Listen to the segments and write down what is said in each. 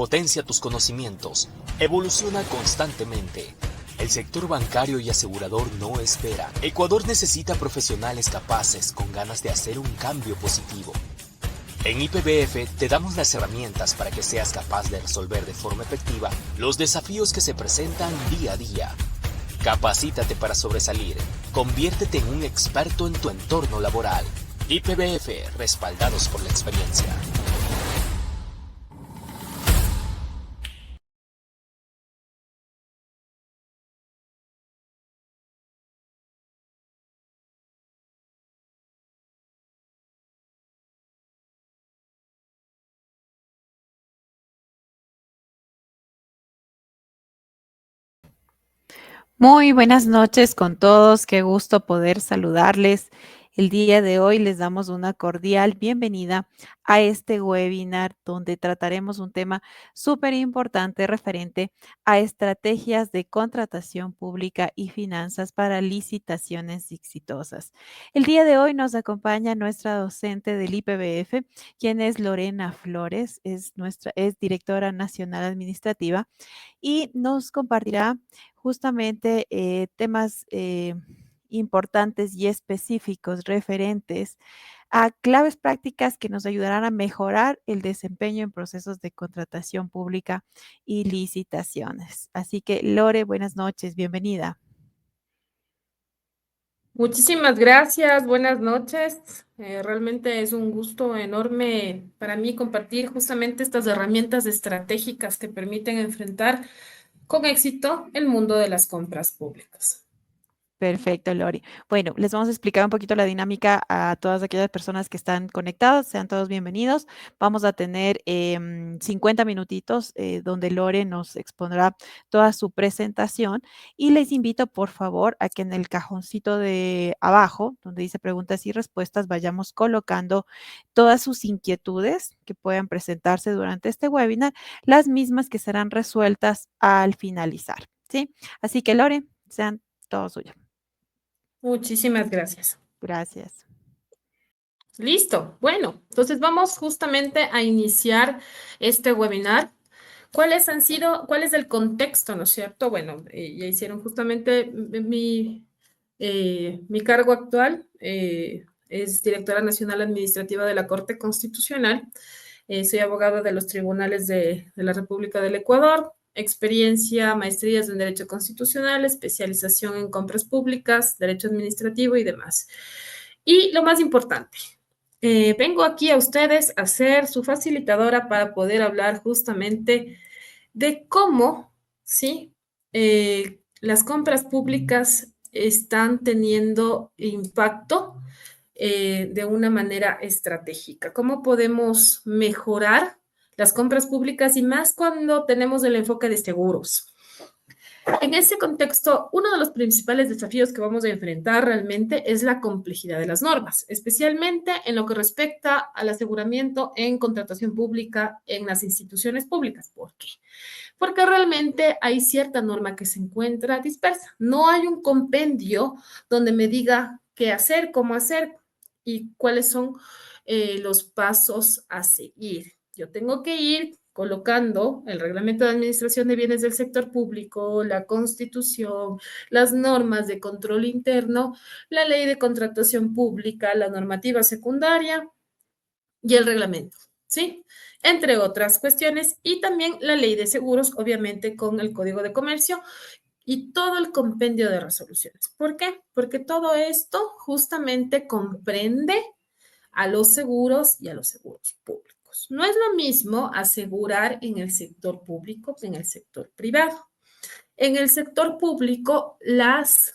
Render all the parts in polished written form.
Potencia tus conocimientos. Evoluciona constantemente. El sector bancario y asegurador no espera. Ecuador necesita profesionales capaces con ganas de hacer un cambio positivo. En IPBF te damos las herramientas para que seas capaz de resolver de forma efectiva los desafíos que se presentan día a día. Capacítate para sobresalir. Conviértete en un experto en tu entorno laboral. IPBF, respaldados por la experiencia. Muy buenas noches con todos, qué gusto poder saludarles. El día de hoy les damos una cordial bienvenida a este webinar donde trataremos un tema súper importante referente a estrategias de contratación pública y finanzas para licitaciones exitosas. El día de hoy nos acompaña nuestra docente del IPBF, quien es Lorena Flores, es directora nacional administrativa y nos compartirá justamente temas importantes y específicos referentes a claves prácticas que nos ayudarán a mejorar el desempeño en procesos de contratación pública y licitaciones. Así que, Lore, buenas noches, bienvenida. Muchísimas gracias, buenas noches. Realmente es un gusto enorme para mí compartir justamente estas herramientas estratégicas que permiten enfrentar con éxito el mundo de las compras públicas. Perfecto, Lori. Bueno, les vamos a explicar un poquito la dinámica a todas aquellas personas que están conectadas. Sean todos bienvenidos. Vamos a tener 50 minutitos donde Lore nos expondrá toda su presentación y les invito, por favor, a que en el cajoncito de abajo, donde dice preguntas y respuestas, vayamos colocando todas sus inquietudes que puedan presentarse durante este webinar, las mismas que serán resueltas al finalizar, ¿sí? Así que, Lore, sean todos suyos. Muchísimas gracias. Gracias. Listo. Bueno, entonces vamos justamente a iniciar este webinar. ¿Cuál es el contexto, no es cierto? Bueno, ya hicieron justamente mi cargo actual, es directora nacional administrativa de la Corte Constitucional. Soy abogada de los tribunales de la República del Ecuador, experiencia, maestrías en Derecho Constitucional, especialización en compras públicas, Derecho Administrativo y demás. Y lo más importante, vengo aquí a ustedes a ser su facilitadora para poder hablar justamente de cómo, ¿sí? Las compras públicas están teniendo impacto de una manera estratégica. ¿Cómo podemos mejorar las compras públicas y más cuando tenemos el enfoque de seguros? En ese contexto, uno de los principales desafíos que vamos a enfrentar realmente es la complejidad de las normas, especialmente en lo que respecta al aseguramiento en contratación pública en las instituciones públicas. ¿Por qué? Porque realmente hay cierta norma que se encuentra dispersa. No hay un compendio donde me diga qué hacer, cómo hacer y cuáles son los pasos a seguir. Yo tengo que ir colocando el reglamento de administración de bienes del sector público, la constitución, las normas de control interno, la ley de contratación pública, la normativa secundaria y el reglamento, ¿sí? Entre otras cuestiones, y también la ley de seguros, obviamente con el Código de Comercio y todo el compendio de resoluciones. ¿Por qué? Porque todo esto justamente comprende a los seguros y a los seguros públicos. No es lo mismo asegurar en el sector público que en el sector privado. En el sector público, los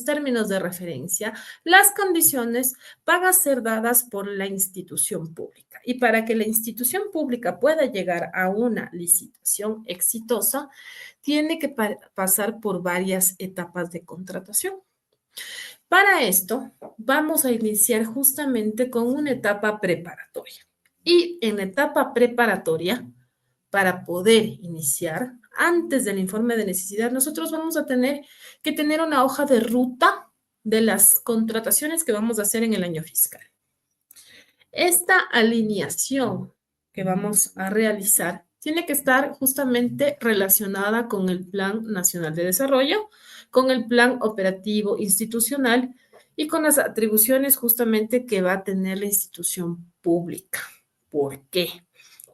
términos de referencia, las condiciones van a ser dadas por la institución pública. Y para que la institución pública pueda llegar a una licitación exitosa, tiene que pasar por varias etapas de contratación. Para esto, vamos a iniciar justamente con una etapa preparatoria. Y en la etapa preparatoria, para poder iniciar, antes del informe de necesidad, nosotros vamos a tener que tener una hoja de ruta de las contrataciones que vamos a hacer en el año fiscal. Esta alineación que vamos a realizar tiene que estar justamente relacionada con el Plan Nacional de Desarrollo, con el Plan Operativo Institucional y con las atribuciones justamente que va a tener la institución pública. ¿Por qué?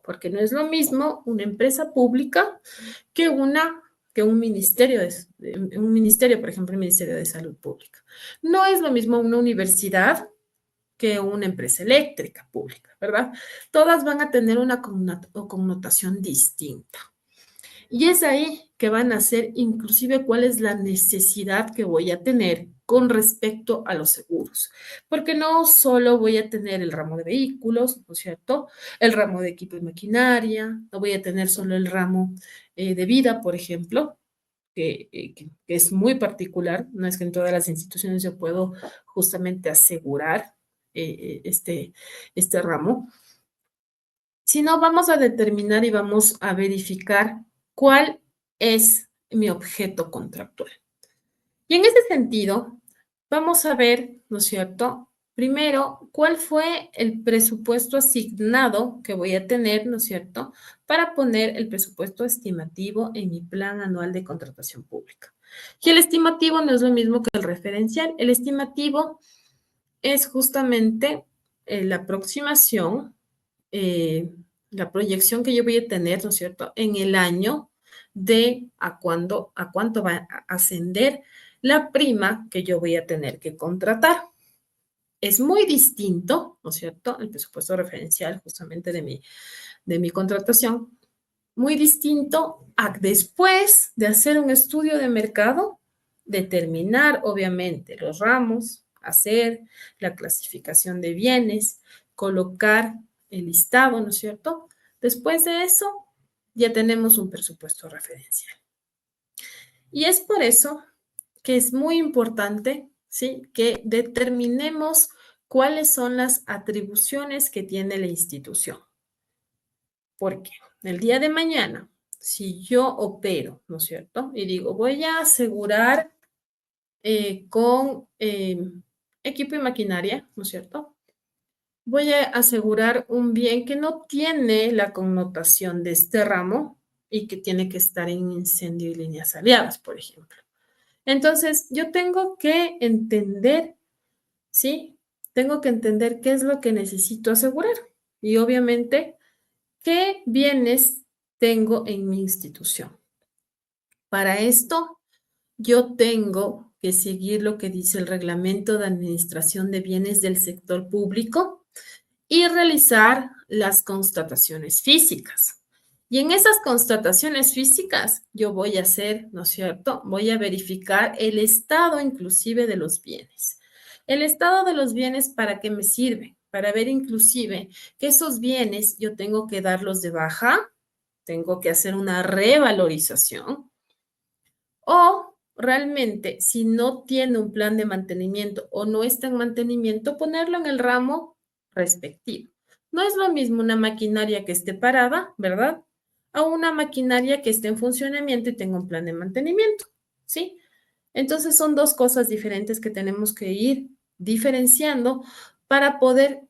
Porque no es lo mismo una empresa pública que un ministerio, por ejemplo, el Ministerio de Salud Pública. No es lo mismo una universidad que una empresa eléctrica pública, ¿verdad? Todas van a tener una connotación distinta. Y es ahí que van a ser inclusive cuál es la necesidad que voy a tener con respecto a los seguros. Porque no solo voy a tener el ramo de vehículos, ¿no es cierto? El ramo de equipo y maquinaria, no voy a tener solo el ramo de vida, por ejemplo, que es muy particular. No es que en todas las instituciones yo puedo justamente asegurar este ramo, sino vamos a determinar y vamos a verificar cuál es mi objeto contractual. Y en ese sentido, vamos a ver, ¿no es cierto? Primero, ¿cuál fue el presupuesto asignado que voy a tener, ¿no es cierto?, para poner el presupuesto estimativo en mi plan anual de contratación pública. Y el estimativo no es lo mismo que el referencial. El estimativo es justamente la aproximación, la proyección que yo voy a tener, ¿no es cierto?, en el año de a cuánto va a ascender la prima que yo voy a tener que contratar. Es muy distinto, ¿no es cierto?, el presupuesto referencial justamente de mi contratación, muy distinto a después de hacer un estudio de mercado, determinar obviamente los ramos, hacer la clasificación de bienes, colocar el listado, ¿no es cierto? Después de eso, ya tenemos un presupuesto referencial. Y es por eso que es muy importante, ¿sí?, que determinemos cuáles son las atribuciones que tiene la institución. Porque el día de mañana, si yo opero, ¿no es cierto?, y digo, voy a asegurar con equipo y maquinaria, ¿no es cierto?, voy a asegurar un bien que no tiene la connotación de este ramo y que tiene que estar en incendio y líneas aliadas, por ejemplo. Entonces, yo tengo que entender, ¿sí? Tengo que entender qué es lo que necesito asegurar y obviamente qué bienes tengo en mi institución. Para esto, yo tengo que seguir lo que dice el Reglamento de Administración de Bienes del Sector Público y realizar las constataciones físicas. Y en esas constataciones físicas yo voy a hacer, ¿no es cierto?, voy a verificar el estado inclusive de los bienes. El estado de los bienes, ¿para qué me sirve? Para ver inclusive que esos bienes yo tengo que darlos de baja, tengo que hacer una revalorización, o realmente si no tiene un plan de mantenimiento o no está en mantenimiento, ponerlo en el ramo respectivo. No es lo mismo una maquinaria que esté parada, ¿verdad?, a una maquinaria que esté en funcionamiento y tenga un plan de mantenimiento, ¿sí? Entonces son dos cosas diferentes que tenemos que ir diferenciando para poder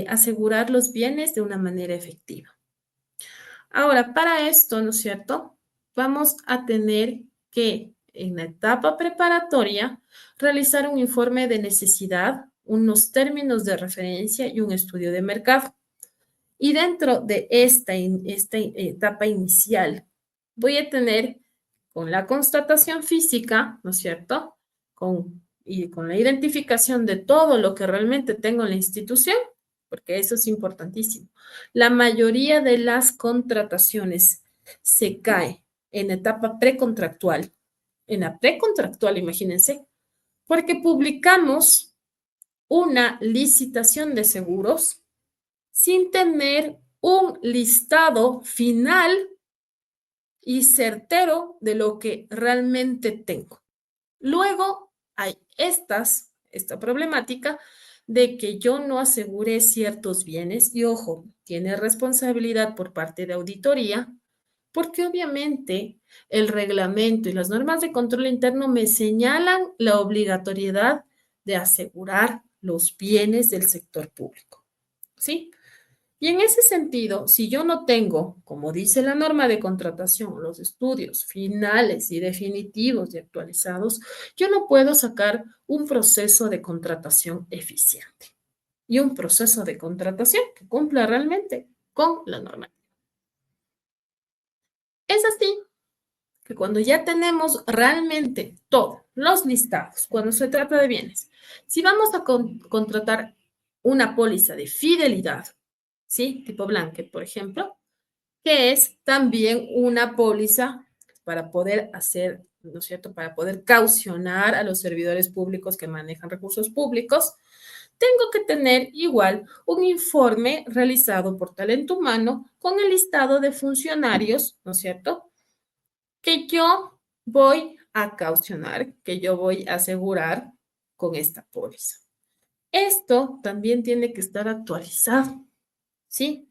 asegurar los bienes de una manera efectiva. Ahora, para esto, ¿no es cierto?, vamos a tener que en la etapa preparatoria realizar un informe de necesidad, unos términos de referencia y un estudio de mercado. Y dentro de esta etapa inicial, voy a tener con la constatación física, ¿no es cierto?, y con la identificación de todo lo que realmente tengo en la institución, porque eso es importantísimo. La mayoría de las contrataciones se cae en etapa precontractual. En la precontractual, imagínense, porque publicamos una licitación de seguros sin tener un listado final y certero de lo que realmente tengo. Luego hay esta problemática de que yo no aseguré ciertos bienes y, ojo, tiene responsabilidad por parte de auditoría, porque obviamente el reglamento y las normas de control interno me señalan la obligatoriedad de asegurar los bienes del sector público, ¿sí? Y en ese sentido, si yo no tengo, como dice la norma de contratación, los estudios finales y definitivos y actualizados, yo no puedo sacar un proceso de contratación eficiente y un proceso de contratación que cumpla realmente con la norma. Es así que cuando ya tenemos realmente todos los listados, cuando se trata de bienes, si vamos a contratar una póliza de fidelidad, ¿sí? Tipo blanket, por ejemplo, que es también una póliza para poder hacer, ¿no es cierto?, para poder caucionar a los servidores públicos que manejan recursos públicos, tengo que tener igual un informe realizado por talento humano con el listado de funcionarios, ¿no es cierto?, que yo voy a caucionar, que yo voy a asegurar con esta póliza. Esto también tiene que estar actualizado, ¿sí?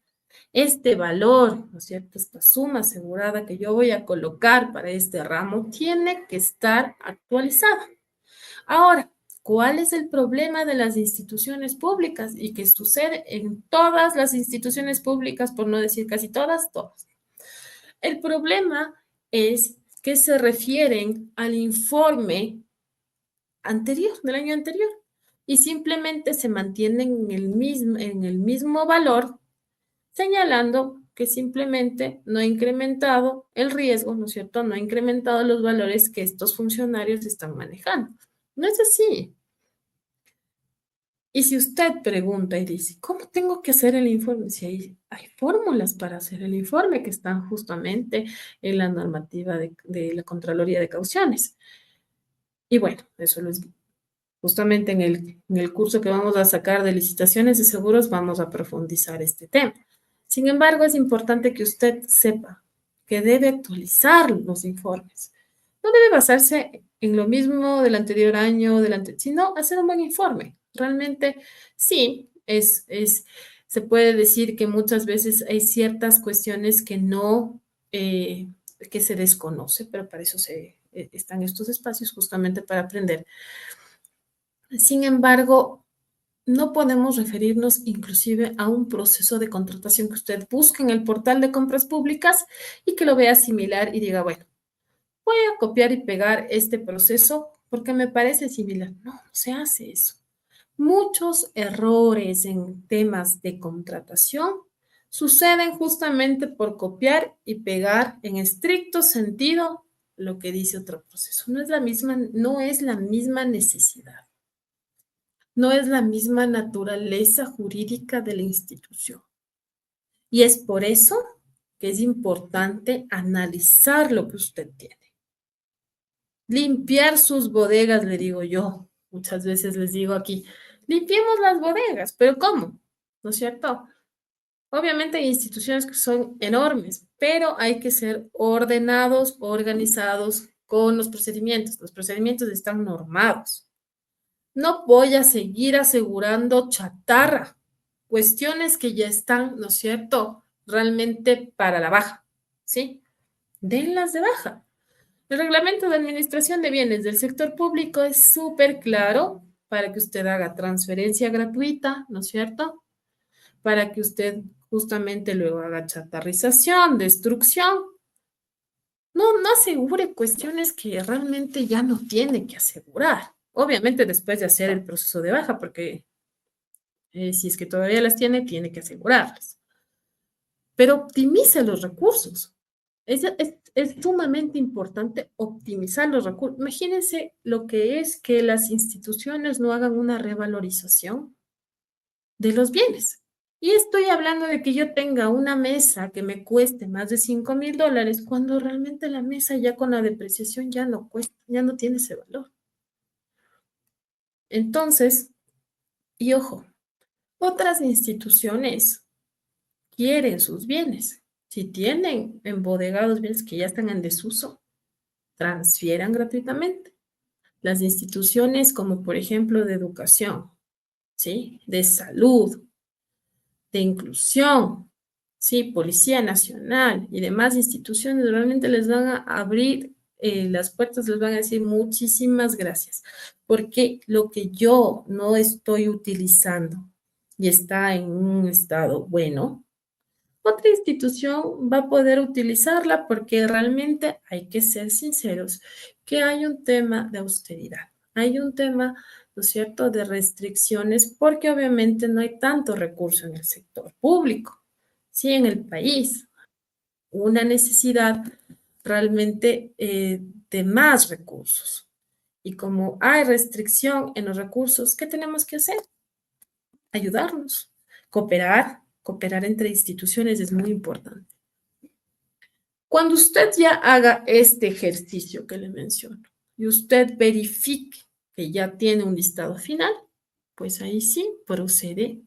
Este valor, ¿no es cierto? Esta suma asegurada que yo voy a colocar para este ramo tiene que estar actualizada. Ahora, ¿cuál es el problema de las instituciones públicas y que sucede en todas las instituciones públicas, por no decir casi todas, todas? El problema es que se refieren al informe anterior, del año anterior, y simplemente se mantienen en el mismo valor, señalando que simplemente no ha incrementado el riesgo, ¿no es cierto? No ha incrementado los valores que estos funcionarios están manejando. No es así. Y si usted pregunta y dice, ¿cómo tengo que hacer el informe? Si hay fórmulas para hacer el informe que están justamente en la normativa de la Contraloría de Cauciones. Y bueno, eso lo es. Justamente en el curso que vamos a sacar de licitaciones de seguros vamos a profundizar este tema. Sin embargo, es importante que usted sepa que debe actualizar los informes. No debe basarse en lo mismo del anterior año, sino hacer un buen informe. Realmente, sí, se puede decir que muchas veces hay ciertas cuestiones que no, que se desconoce, pero para eso están estos espacios justamente para aprender. Sin embargo, no podemos referirnos inclusive a un proceso de contratación que usted busque en el portal de compras públicas y que lo vea similar y diga, bueno, voy a copiar y pegar este proceso porque me parece similar. No, no se hace eso. Muchos errores en temas de contratación suceden justamente por copiar y pegar en estricto sentido lo que dice otro proceso. No es la misma necesidad. No es la misma naturaleza jurídica de la institución. Y es por eso que es importante analizar lo que usted tiene. Limpiar sus bodegas, le digo yo. Muchas veces les digo aquí, limpiemos las bodegas, pero ¿cómo? ¿No es cierto? Obviamente hay instituciones que son enormes, pero hay que ser ordenados, organizados con los procedimientos. Los procedimientos están normados. No voy a seguir asegurando chatarra, cuestiones que ya están, ¿no es cierto?, realmente para la baja, ¿sí? Denlas de baja. El reglamento de administración de bienes del sector público es súper claro para que usted haga transferencia gratuita, ¿no es cierto? Para que usted justamente luego haga chatarrización, destrucción. No asegure cuestiones que realmente ya no tiene que asegurar. Obviamente después de hacer el proceso de baja, porque si es que todavía las tiene, tiene que asegurarlas. Pero optimice los recursos. Es sumamente importante optimizar los recursos. Imagínense lo que es que las instituciones no hagan una revalorización de los bienes. Y estoy hablando de que yo tenga una mesa que me cueste más de $5,000 cuando realmente la mesa ya con la depreciación ya no cuesta, ya no tiene ese valor. Entonces, y ojo, otras instituciones quieren sus bienes. Si tienen embodegados bienes que ya están en desuso, transfieran gratuitamente. Las instituciones como por ejemplo de educación, ¿sí? De salud, de inclusión, ¿sí? Policía Nacional y demás instituciones realmente les van a abrir las puertas, les van a decir muchísimas gracias, porque lo que yo no estoy utilizando y está en un estado bueno, otra institución va a poder utilizarla porque realmente hay que ser sinceros que hay un tema de austeridad, hay un tema, ¿no es cierto?, de restricciones porque obviamente no hay tanto recurso en el sector público, sí, en el país, una necesidad realmente de más recursos. Y como hay restricción en los recursos, ¿qué tenemos que hacer? Ayudarnos, cooperar entre instituciones es muy importante. Cuando usted ya haga este ejercicio que le menciono y usted verifique que ya tiene un listado final, pues ahí sí procede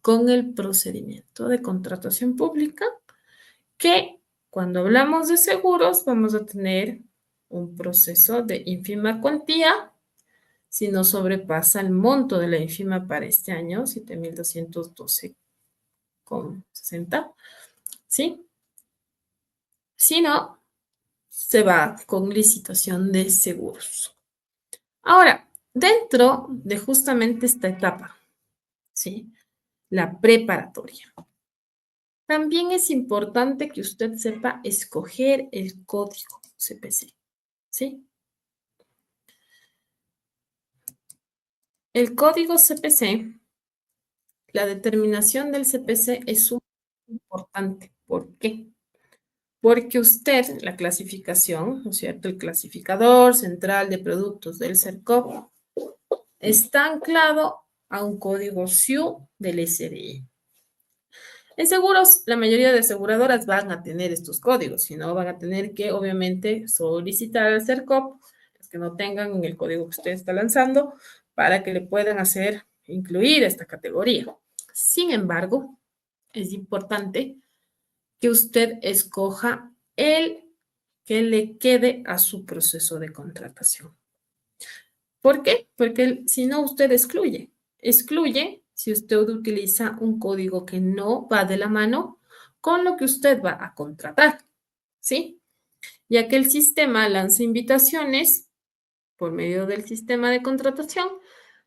con el procedimiento de contratación pública que cuando hablamos de seguros vamos a tener un proceso de ínfima cuantía si no sobrepasa el monto de la ínfima para este año, 7.212,60, ¿sí? Si no, se va con licitación de seguros. Ahora, dentro de justamente esta etapa, ¿sí? La preparatoria. También es importante que usted sepa escoger el código CPC, ¿sí? El código CPC, la determinación del CPC es súper importante. ¿Por qué? Porque usted, la clasificación, ¿no es cierto? El clasificador central de productos del CERCOP está anclado a un código SIU del SDI. En seguros, la mayoría de aseguradoras van a tener estos códigos, si no, van a tener que, obviamente, solicitar al CERCOP, los que no tengan en el código que usted está lanzando, para que le puedan incluir esta categoría. Sin embargo, es importante que usted escoja el que le quede a su proceso de contratación. ¿Por qué? Porque si no, usted excluye. Excluye si usted utiliza un código que no va de la mano con lo que usted va a contratar, ¿sí? Ya que el sistema lanza invitaciones por medio del sistema de contratación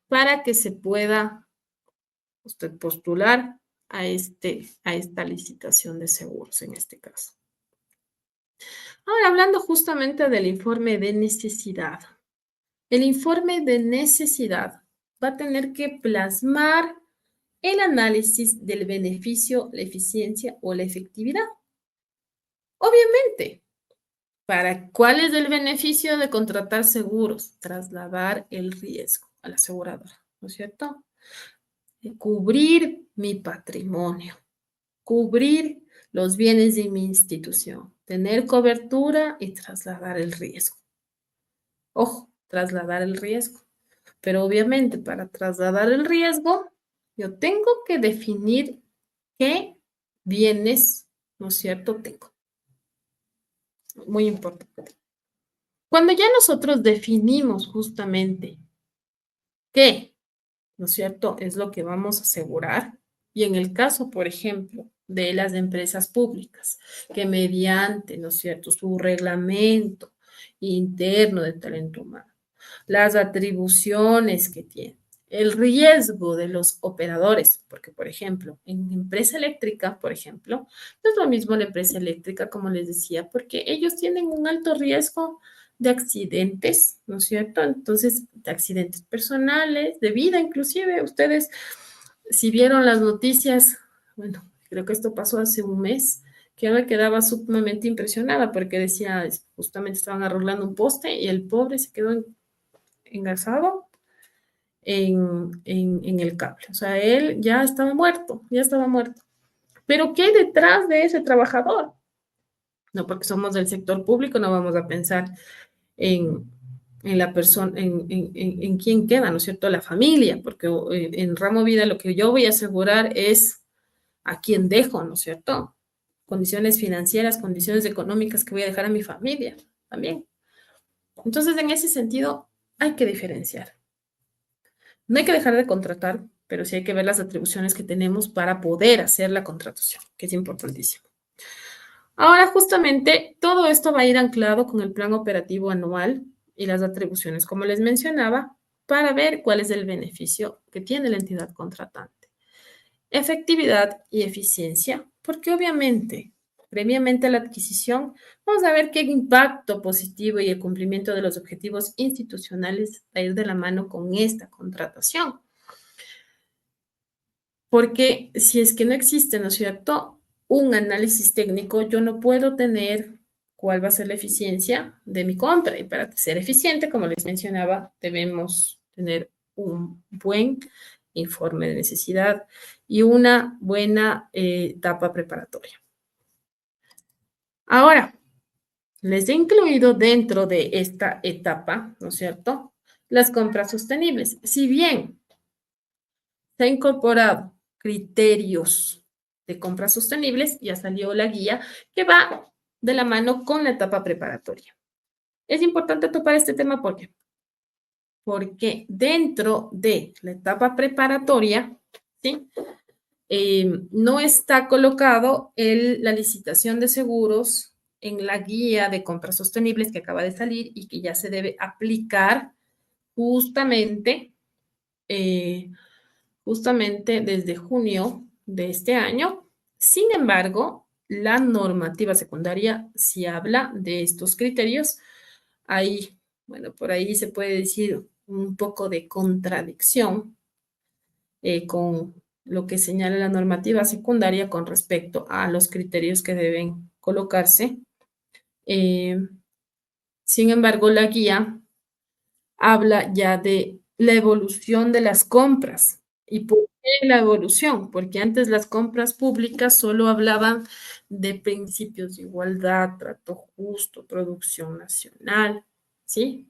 para que se pueda usted postular a esta licitación de seguros en este caso. Ahora, hablando justamente del informe de necesidad. El informe de necesidad va a tener que plasmar el análisis del beneficio, la eficiencia o la efectividad. Obviamente, ¿cuál es el beneficio de contratar seguros? Trasladar el riesgo a la aseguradora, ¿no es cierto? Cubrir mi patrimonio, cubrir los bienes de mi institución, tener cobertura y trasladar el riesgo. Ojo, trasladar el riesgo. Pero obviamente para trasladar el riesgo, yo tengo que definir qué bienes, ¿no es cierto?, tengo. Muy importante. Cuando ya nosotros definimos justamente qué, ¿no es cierto?, es lo que vamos a asegurar, y en el caso, por ejemplo, de las empresas públicas, que mediante, ¿no es cierto?, su reglamento interno de talento humano, las atribuciones que tienen, el riesgo de los operadores, porque, por ejemplo, en empresa eléctrica, por ejemplo, no es lo mismo la empresa eléctrica, como les decía, porque ellos tienen un alto riesgo de accidentes, ¿no es cierto? Entonces, de accidentes personales, de vida inclusive. Ustedes, si vieron las noticias, bueno, creo que esto pasó hace un mes, que yo me quedaba sumamente impresionada porque decía, justamente estaban arreglando un poste y el pobre se quedó engasado en el cable. O sea, él ya estaba muerto, ya estaba muerto. Pero ¿qué hay detrás de ese trabajador? No, porque somos del sector público, no vamos a pensar en la persona, en quién queda, ¿no es cierto? La familia, porque en ramo vida lo que yo voy a asegurar es a quién dejo, ¿no es cierto? Condiciones financieras, condiciones económicas que voy a dejar a mi familia también. Entonces, en ese sentido, hay que diferenciar. No hay que dejar de contratar, pero sí hay que ver las atribuciones que tenemos para poder hacer la contratación, que es importantísimo. Ahora, justamente, todo esto va a ir anclado con el plan operativo anual y las atribuciones, como les mencionaba, para ver cuál es el beneficio que tiene la entidad contratante. efectividad y eficiencia, porque obviamente, previamente a la adquisición, vamos a ver qué impacto positivo y el cumplimiento de los objetivos institucionales va a ir de la mano con esta contratación. Porque si es que no existe, ¿no es cierto?, un análisis técnico, yo no puedo tener cuál va a ser la eficiencia de mi compra. Y para ser eficiente, como les mencionaba, debemos tener un buen informe de necesidad y una buena etapa preparatoria. Ahora, les he incluido dentro de esta etapa, ¿no es cierto?, las compras sostenibles. Si bien se ha incorporado criterios de compras sostenibles, ya salió la guía que va de la mano con la etapa preparatoria. Es importante topar este tema porque dentro de la etapa preparatoria, ¿sí?, no está colocado la licitación de seguros en la guía de compras sostenibles que acaba de salir y que ya se debe aplicar justamente desde junio de este año. Sin embargo, la normativa secundaria sí habla de estos criterios. Ahí, bueno, por ahí se puede decir un poco de contradicción con lo que señala la normativa secundaria con respecto a los criterios que deben colocarse. Sin embargo, la guía habla ya de la evolución de las compras. ¿Y por qué la evolución? Porque antes las compras públicas solo hablaban de principios de igualdad, trato justo, producción nacional, ¿sí?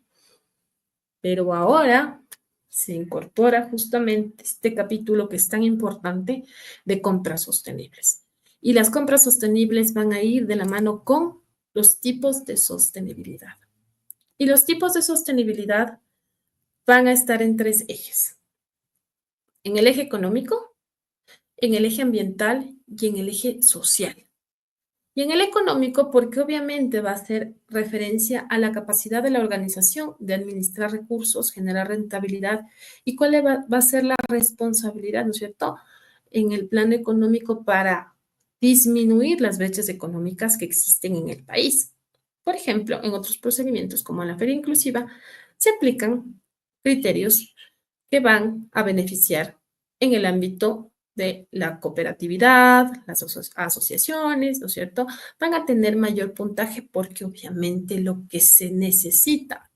Pero ahora se incorpora justamente este capítulo que es tan importante de compras sostenibles. Y las compras sostenibles van a ir de la mano con los tipos de sostenibilidad. Y los tipos de sostenibilidad van a estar en 3 ejes. En el eje económico, en el eje ambiental y en el eje social. Y en el económico, porque obviamente va a hacer referencia a la capacidad de la organización de administrar recursos, generar rentabilidad y cuál va a ser la responsabilidad, ¿no es cierto?, en el plano económico para disminuir las brechas económicas que existen en el país. Por ejemplo, en otros procedimientos como la feria inclusiva, se aplican criterios que van a beneficiar en el ámbito de la cooperatividad, las asociaciones, ¿no es cierto?, van a tener mayor puntaje porque obviamente lo que se necesita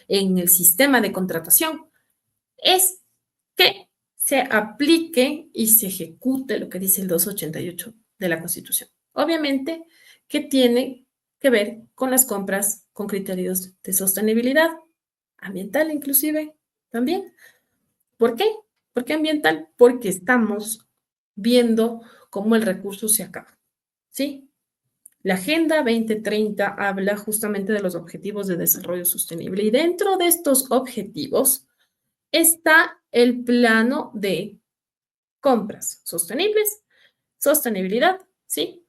en el sistema de contratación es que se aplique y se ejecute lo que dice el 288 de la Constitución. Obviamente que tiene que ver con las compras con criterios de sostenibilidad ambiental inclusive también. ¿Por qué? ¿Por qué ambiental? Porque estamos viendo cómo el recurso se acaba, ¿sí? La Agenda 2030 habla justamente de los objetivos de desarrollo sostenible y dentro de estos objetivos está el plano de compras sostenibles, sostenibilidad, ¿sí?,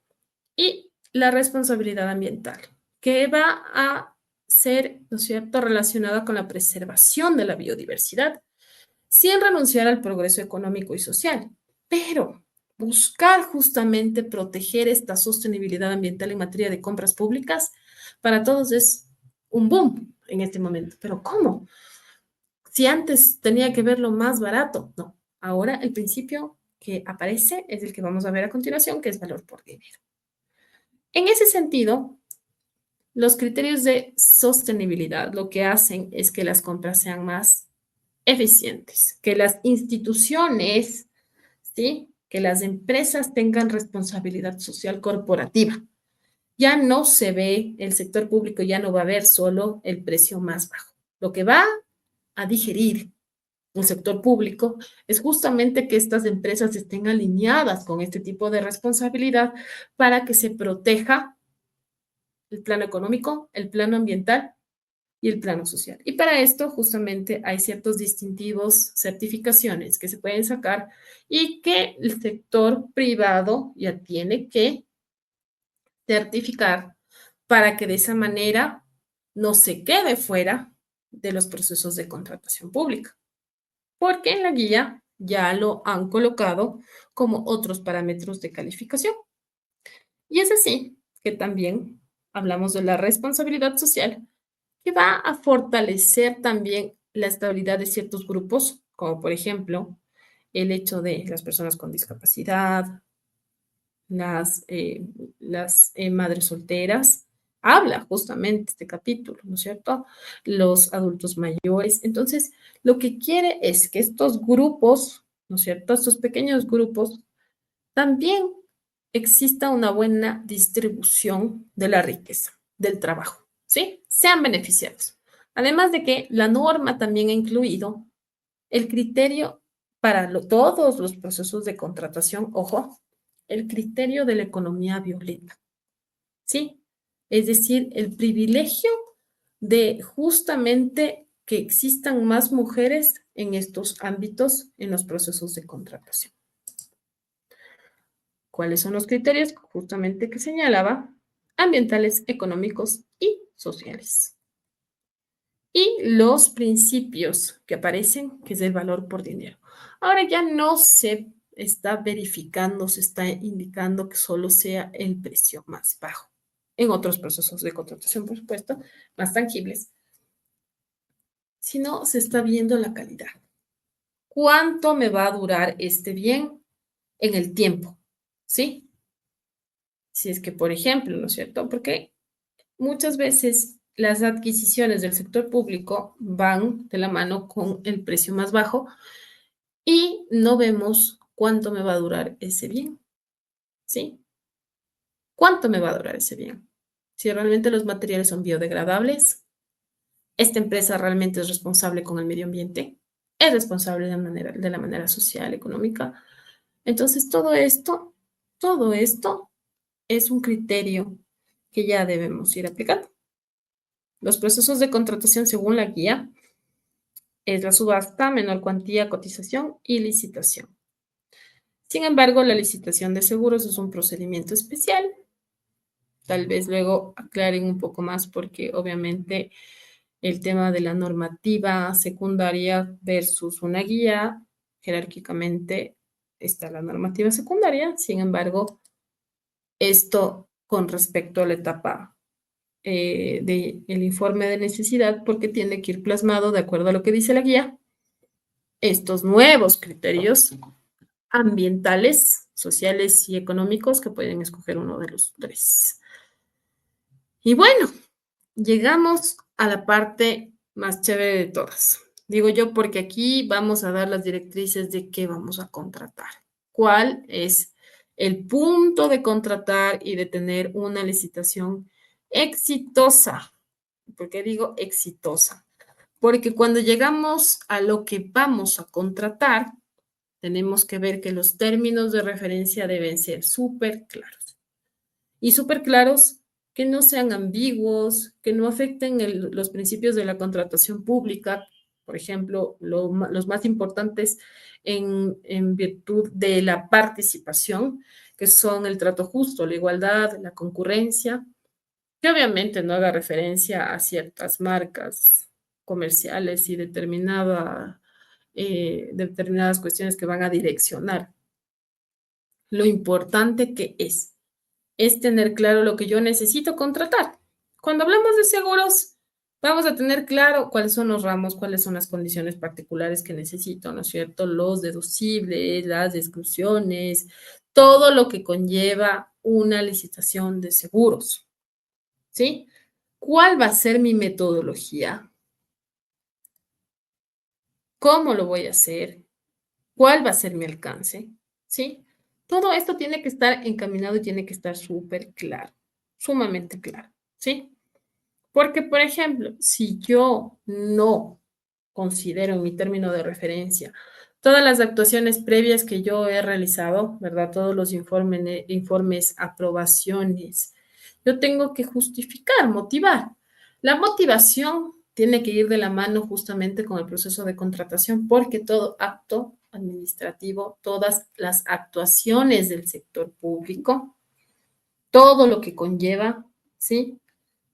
y la responsabilidad ambiental, que va a ser, ¿no es cierto?, relacionada con la preservación de la biodiversidad, sin renunciar al progreso económico y social, pero buscar justamente proteger esta sostenibilidad ambiental en materia de compras públicas para todos es un boom en este momento. ¿Pero cómo? Si antes tenía que verlo más barato, no. Ahora el principio que aparece es el que vamos a ver a continuación, que es valor por dinero. En ese sentido, los criterios de sostenibilidad lo que hacen es que las compras sean más eficientes, que las instituciones, ¿sí?, que las empresas tengan responsabilidad social corporativa. Ya no se ve, el sector público ya no va a ver solo el precio más bajo. Lo que va a digerir el sector público es justamente que estas empresas estén alineadas con este tipo de responsabilidad para que se proteja el plano económico, el plano ambiental y el plano social. Y para esto justamente hay ciertos distintivos, certificaciones que se pueden sacar y que el sector privado ya tiene que certificar para que de esa manera no se quede fuera de los procesos de contratación pública. Porque en la guía ya lo han colocado como otros parámetros de calificación. Y es así que también hablamos de la responsabilidad social, que va a fortalecer también la estabilidad de ciertos grupos, como por ejemplo el hecho de las personas con discapacidad, las, madres solteras. Habla justamente este capítulo, ¿no es cierto? Los adultos mayores. Entonces, lo que quiere es que estos grupos, ¿no es cierto? Estos pequeños grupos, también exista una buena distribución de la riqueza, del trabajo, ¿sí? Sean beneficiados. Además de que la norma también ha incluido el criterio para todos los procesos de contratación, ojo, el criterio de la economía violeta, ¿sí? Es decir, el privilegio de justamente que existan más mujeres en estos ámbitos, en los procesos de contratación. ¿Cuáles son los criterios justamente que señalaba? Ambientales, económicos y sociales. Y los principios que aparecen, que es el valor por dinero. Ahora ya no se está verificando, se está indicando que solo sea el precio más bajo. En otros procesos de contratación, por supuesto, más tangibles, sino se está viendo la calidad. ¿Cuánto me va a durar este bien en el tiempo? ¿Sí? Si es que, por ejemplo, ¿no es cierto? Porque muchas veces las adquisiciones del sector público van de la mano con el precio más bajo y no vemos cuánto me va a durar ese bien, ¿sí? ¿Cuánto me va a durar ese bien? Si realmente los materiales son biodegradables, esta empresa realmente es responsable con el medio ambiente, es responsable de la manera social, económica. Entonces, todo esto es un criterio que ya debemos ir aplicando. Los procesos de contratación según la guía es la subasta, menor cuantía, cotización y licitación. Sin embargo, la licitación de seguros es un procedimiento especial. Tal vez luego aclaren un poco más porque obviamente el tema de la normativa secundaria versus una guía, jerárquicamente está la normativa secundaria. Sin embargo, esto con respecto a la etapa del informe de necesidad, porque tiene que ir plasmado de acuerdo a lo que dice la guía, estos nuevos criterios ambientales, sociales y económicos que pueden escoger uno de los tres. Y bueno, llegamos a la parte más chévere de todas. Digo yo porque aquí vamos a dar las directrices de qué vamos a contratar. ¿Cuál es el punto de contratar y de tener una licitación exitosa? ¿Por qué digo exitosa? Porque cuando llegamos a lo que vamos a contratar, tenemos que ver que los términos de referencia deben ser súper claros. Y súper claros, que no sean ambiguos, que no afecten los principios de la contratación pública, por ejemplo, los más importantes en virtud de la participación, que son el trato justo, la igualdad, la concurrencia, que obviamente no haga referencia a ciertas marcas comerciales y determinadas cuestiones que van a direccionar. Lo importante que es tener claro lo que yo necesito contratar. Cuando hablamos de seguros, vamos a tener claro cuáles son los ramos, cuáles son las condiciones particulares que necesito, ¿no es cierto? Los deducibles, las exclusiones, todo lo que conlleva una licitación de seguros, ¿sí? ¿Cuál va a ser mi metodología? ¿Cómo lo voy a hacer? ¿Cuál va a ser mi alcance? ¿Sí? Todo esto tiene que estar encaminado y tiene que estar súper claro, sumamente claro, ¿sí? Porque, por ejemplo, si yo no considero en mi término de referencia todas las actuaciones previas que yo he realizado, ¿verdad? Todos los informes, aprobaciones, yo tengo que justificar, motivar. La motivación tiene que ir de la mano justamente con el proceso de contratación, porque todo acto administrativo, todas las actuaciones del sector público, todo lo que conlleva, ¿sí?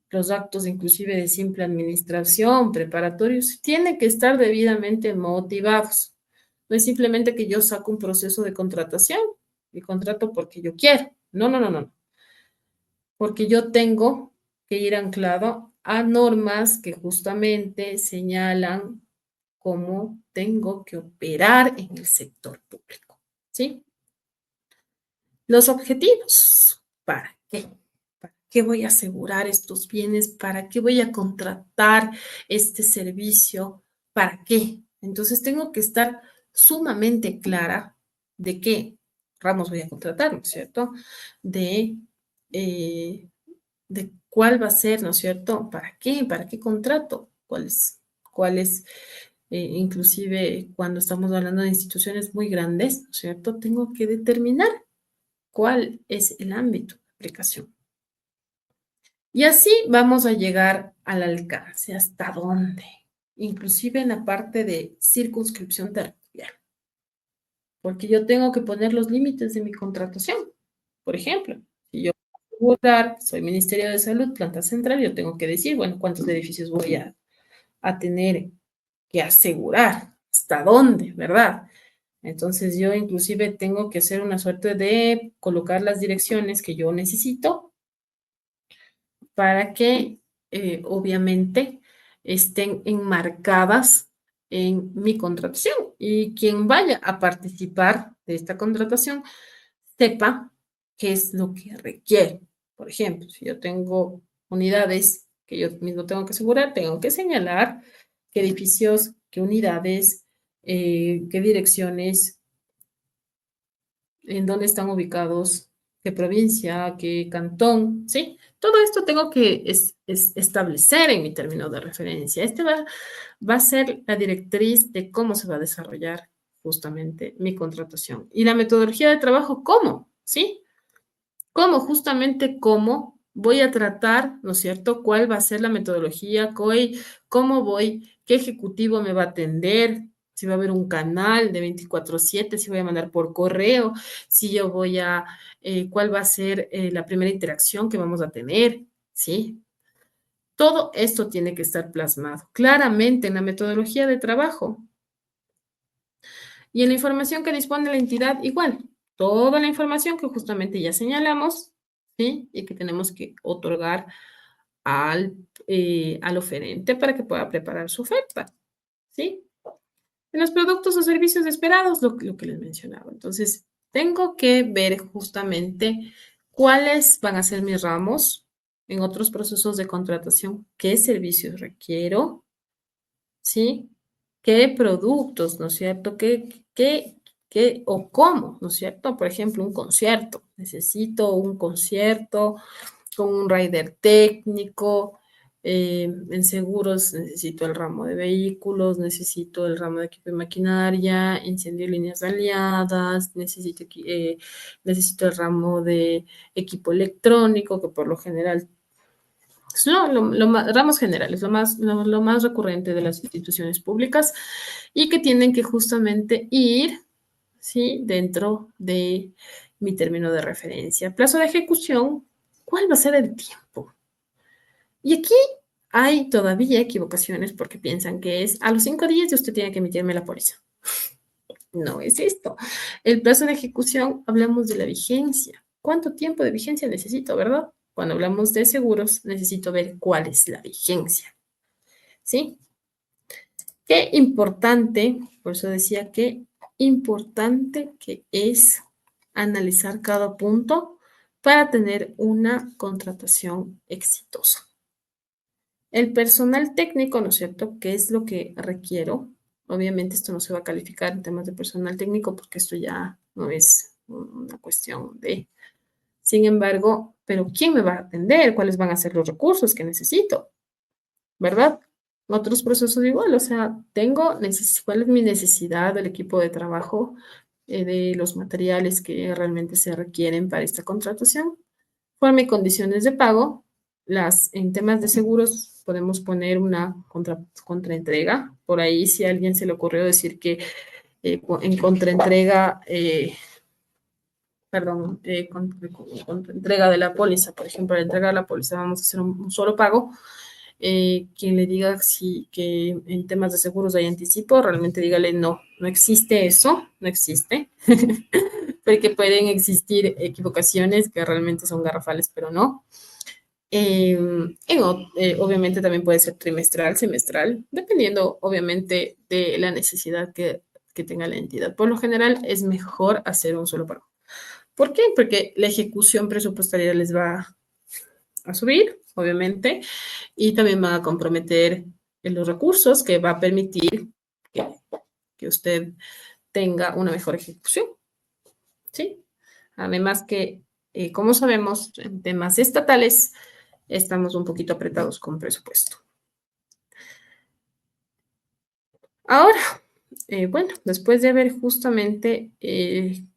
Los actos inclusive de simple administración, preparatorios, tienen que estar debidamente motivados. No es simplemente que yo saco un proceso de contratación y contrato porque yo quiero. No, no, no, no. Porque yo tengo que ir anclado a normas que justamente señalan cómo tengo que operar en el sector público, ¿sí? Los objetivos. ¿Para qué? ¿Para qué voy a asegurar estos bienes? ¿Para qué voy a contratar este servicio? ¿Para qué? Entonces tengo que estar sumamente clara de qué ramos voy a contratar, ¿no es cierto? De, eh, de cuál va a ser, ¿no es cierto? ¿Para qué? ¿Para qué contrato? ¿Cuáles? Inclusive cuando estamos hablando de instituciones muy grandes, ¿no es cierto? Tengo que determinar cuál es el ámbito de aplicación. Y así vamos a llegar al alcance, hasta dónde, inclusive en la parte de circunscripción territorial, porque yo tengo que poner los límites de mi contratación. Por ejemplo, si yo soy Ministerio de Salud, planta central, yo tengo que decir, bueno, cuántos edificios voy a tener que asegurar, hasta dónde, ¿verdad? Entonces yo inclusive tengo que hacer una suerte de colocar las direcciones que yo necesito para que obviamente estén enmarcadas en mi contratación y quien vaya a participar de esta contratación sepa qué es lo que requiere. Por ejemplo, si yo tengo unidades que yo mismo tengo que asegurar, tengo que señalar qué edificios, qué unidades, qué direcciones, en dónde están ubicados, qué provincia, qué cantón, ¿sí? Todo esto tengo que establecer en mi término de referencia. Este va a ser la directriz de cómo se va a desarrollar justamente mi contratación. Y la metodología de trabajo, ¿cómo? ¿Sí? ¿Cómo? Justamente cómo voy a tratar, ¿no es cierto? ¿Cuál va a ser la metodología? ¿Cómo voy? ¿Qué ejecutivo me va a atender? Si va a haber un canal de 24/7, si voy a mandar por correo, si yo voy cuál va a ser la primera interacción que vamos a tener, ¿sí? Todo esto tiene que estar plasmado claramente en la metodología de trabajo. Y en la información que dispone la entidad, igual, toda la información que justamente ya señalamos, ¿sí? Y que tenemos que otorgar al oferente para que pueda preparar su oferta, ¿sí? En los productos o servicios esperados, lo que les mencionaba. Entonces, tengo que ver justamente cuáles van a ser mis ramos en otros procesos de contratación, qué servicios requiero, ¿sí? ¿Qué productos, no es cierto? ¿Qué o cómo, no es cierto? Por ejemplo, un concierto. Necesito un concierto con un rider técnico. En seguros necesito el ramo de vehículos, necesito el ramo de equipo y maquinaria, incendio y líneas aliadas, necesito el ramo de equipo electrónico, que por lo general no, ramos generales, lo más recurrente de las instituciones públicas y que tienen que justamente ir, ¿sí? Dentro de mi término de referencia. Plazo de ejecución, ¿cuál va a ser el tiempo? Y aquí hay todavía equivocaciones porque piensan que es a los 5 días y usted tiene que emitirme la póliza. No es esto. El plazo de ejecución, hablamos de la vigencia. ¿Cuánto tiempo de vigencia necesito, verdad? Cuando hablamos de seguros, necesito ver cuál es la vigencia. ¿Sí? Qué importante, por eso decía que importante que es analizar cada punto para tener una contratación exitosa. El personal técnico, ¿no es cierto? ¿Qué es lo que requiero? Obviamente esto no se va a calificar en temas de personal técnico porque esto ya no es una cuestión de... Sin embargo, ¿pero quién me va a atender? ¿Cuáles van a ser los recursos que necesito? ¿Verdad? Otros procesos igual, o sea, ¿cuál es mi necesidad del equipo de trabajo, de los materiales que realmente se requieren para esta contratación? Forma y condiciones de pago. En temas de seguros podemos poner una contraentrega. Por ahí, si a alguien se le ocurrió decir que en contraentrega, perdón, contraentrega de la póliza, por ejemplo, al entregar la póliza vamos a hacer un solo pago. Quien le diga que en temas de seguros hay anticipo, realmente dígale no, no existe eso, no existe, porque pueden existir equivocaciones que realmente son garrafales, pero no. Obviamente también puede ser trimestral, semestral, dependiendo obviamente de la necesidad que tenga la entidad. Por lo general es mejor hacer un solo pago. ¿Por qué? Porque la ejecución presupuestaria les va a subir, obviamente, y también va a comprometer los recursos que va a permitir que usted tenga una mejor ejecución, ¿sí? Además que, como sabemos, en temas estatales estamos un poquito apretados con presupuesto. Ahora, bueno, después de ver justamente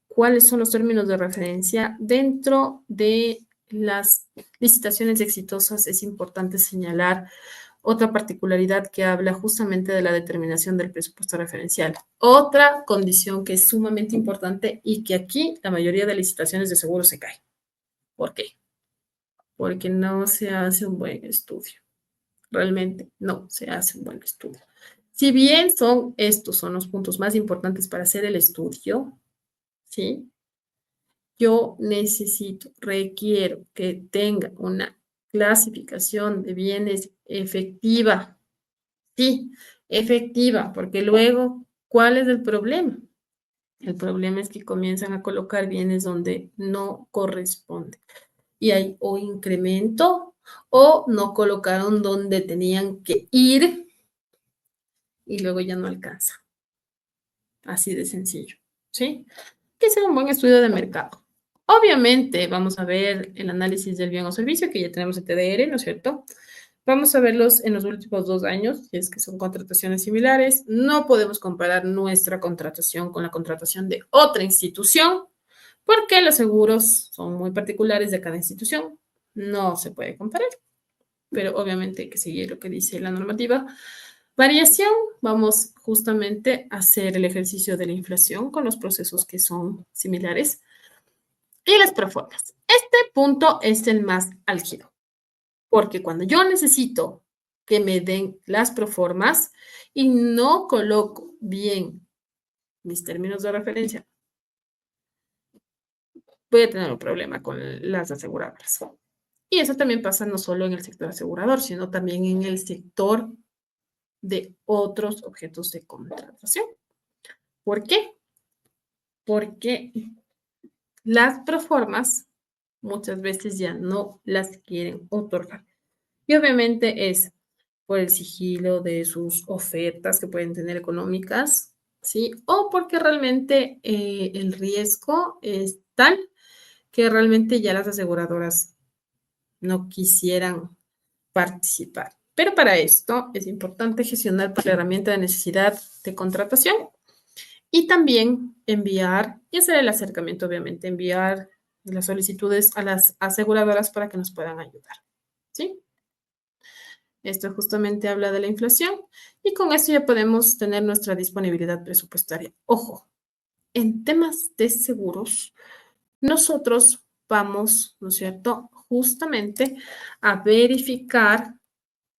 cuáles son los términos de referencia dentro de las licitaciones exitosas, es importante señalar otra particularidad que habla justamente de la determinación del presupuesto referencial. Otra condición que es sumamente importante y que aquí la mayoría de licitaciones de seguro se cae. ¿Por qué? Porque no se hace un buen estudio. Realmente no se hace un buen estudio. Si bien estos son los puntos más importantes para hacer el estudio, ¿sí? Yo requiero que tenga una clasificación de bienes efectiva. Sí, efectiva, porque luego, ¿cuál es el problema? El problema es que comienzan a colocar bienes donde no corresponde. Y hay o incremento o no colocaron donde tenían que ir y luego ya no alcanza. Así de sencillo, ¿sí? Que sea un buen estudio de mercado. Obviamente, vamos a ver el análisis del bien o servicio, que ya tenemos el TDR, ¿no es cierto? Vamos a verlos en los últimos 2 años, si es que son contrataciones similares. No podemos comparar nuestra contratación con la contratación de otra institución, porque los seguros son muy particulares de cada institución. No se puede comparar, pero obviamente hay que seguir lo que dice la normativa. Variación, vamos justamente a hacer el ejercicio de la inflación con los procesos que son similares. Y las proformas. Este punto es el más álgido, porque cuando yo necesito que me den las proformas y no coloco bien mis términos de referencia, voy a tener un problema con las aseguradoras. Y eso también pasa no solo en el sector asegurador, sino también en el sector de otros objetos de contratación. ¿Por qué? Porque las proformas muchas veces ya no las quieren otorgar. Y obviamente es por el sigilo de sus ofertas que pueden tener económicas, ¿sí? O porque realmente el riesgo es tal que realmente ya las aseguradoras no quisieran participar. Pero para esto es importante gestionar la herramienta de necesidad de contratación y también enviar y hacer el acercamiento, obviamente, enviar las solicitudes a las aseguradoras para que nos puedan ayudar, ¿sí? Esto justamente habla de la inflación y con esto ya podemos tener nuestra disponibilidad presupuestaria. Ojo, en temas de seguros, nosotros vamos, ¿no es cierto?, justamente a verificar,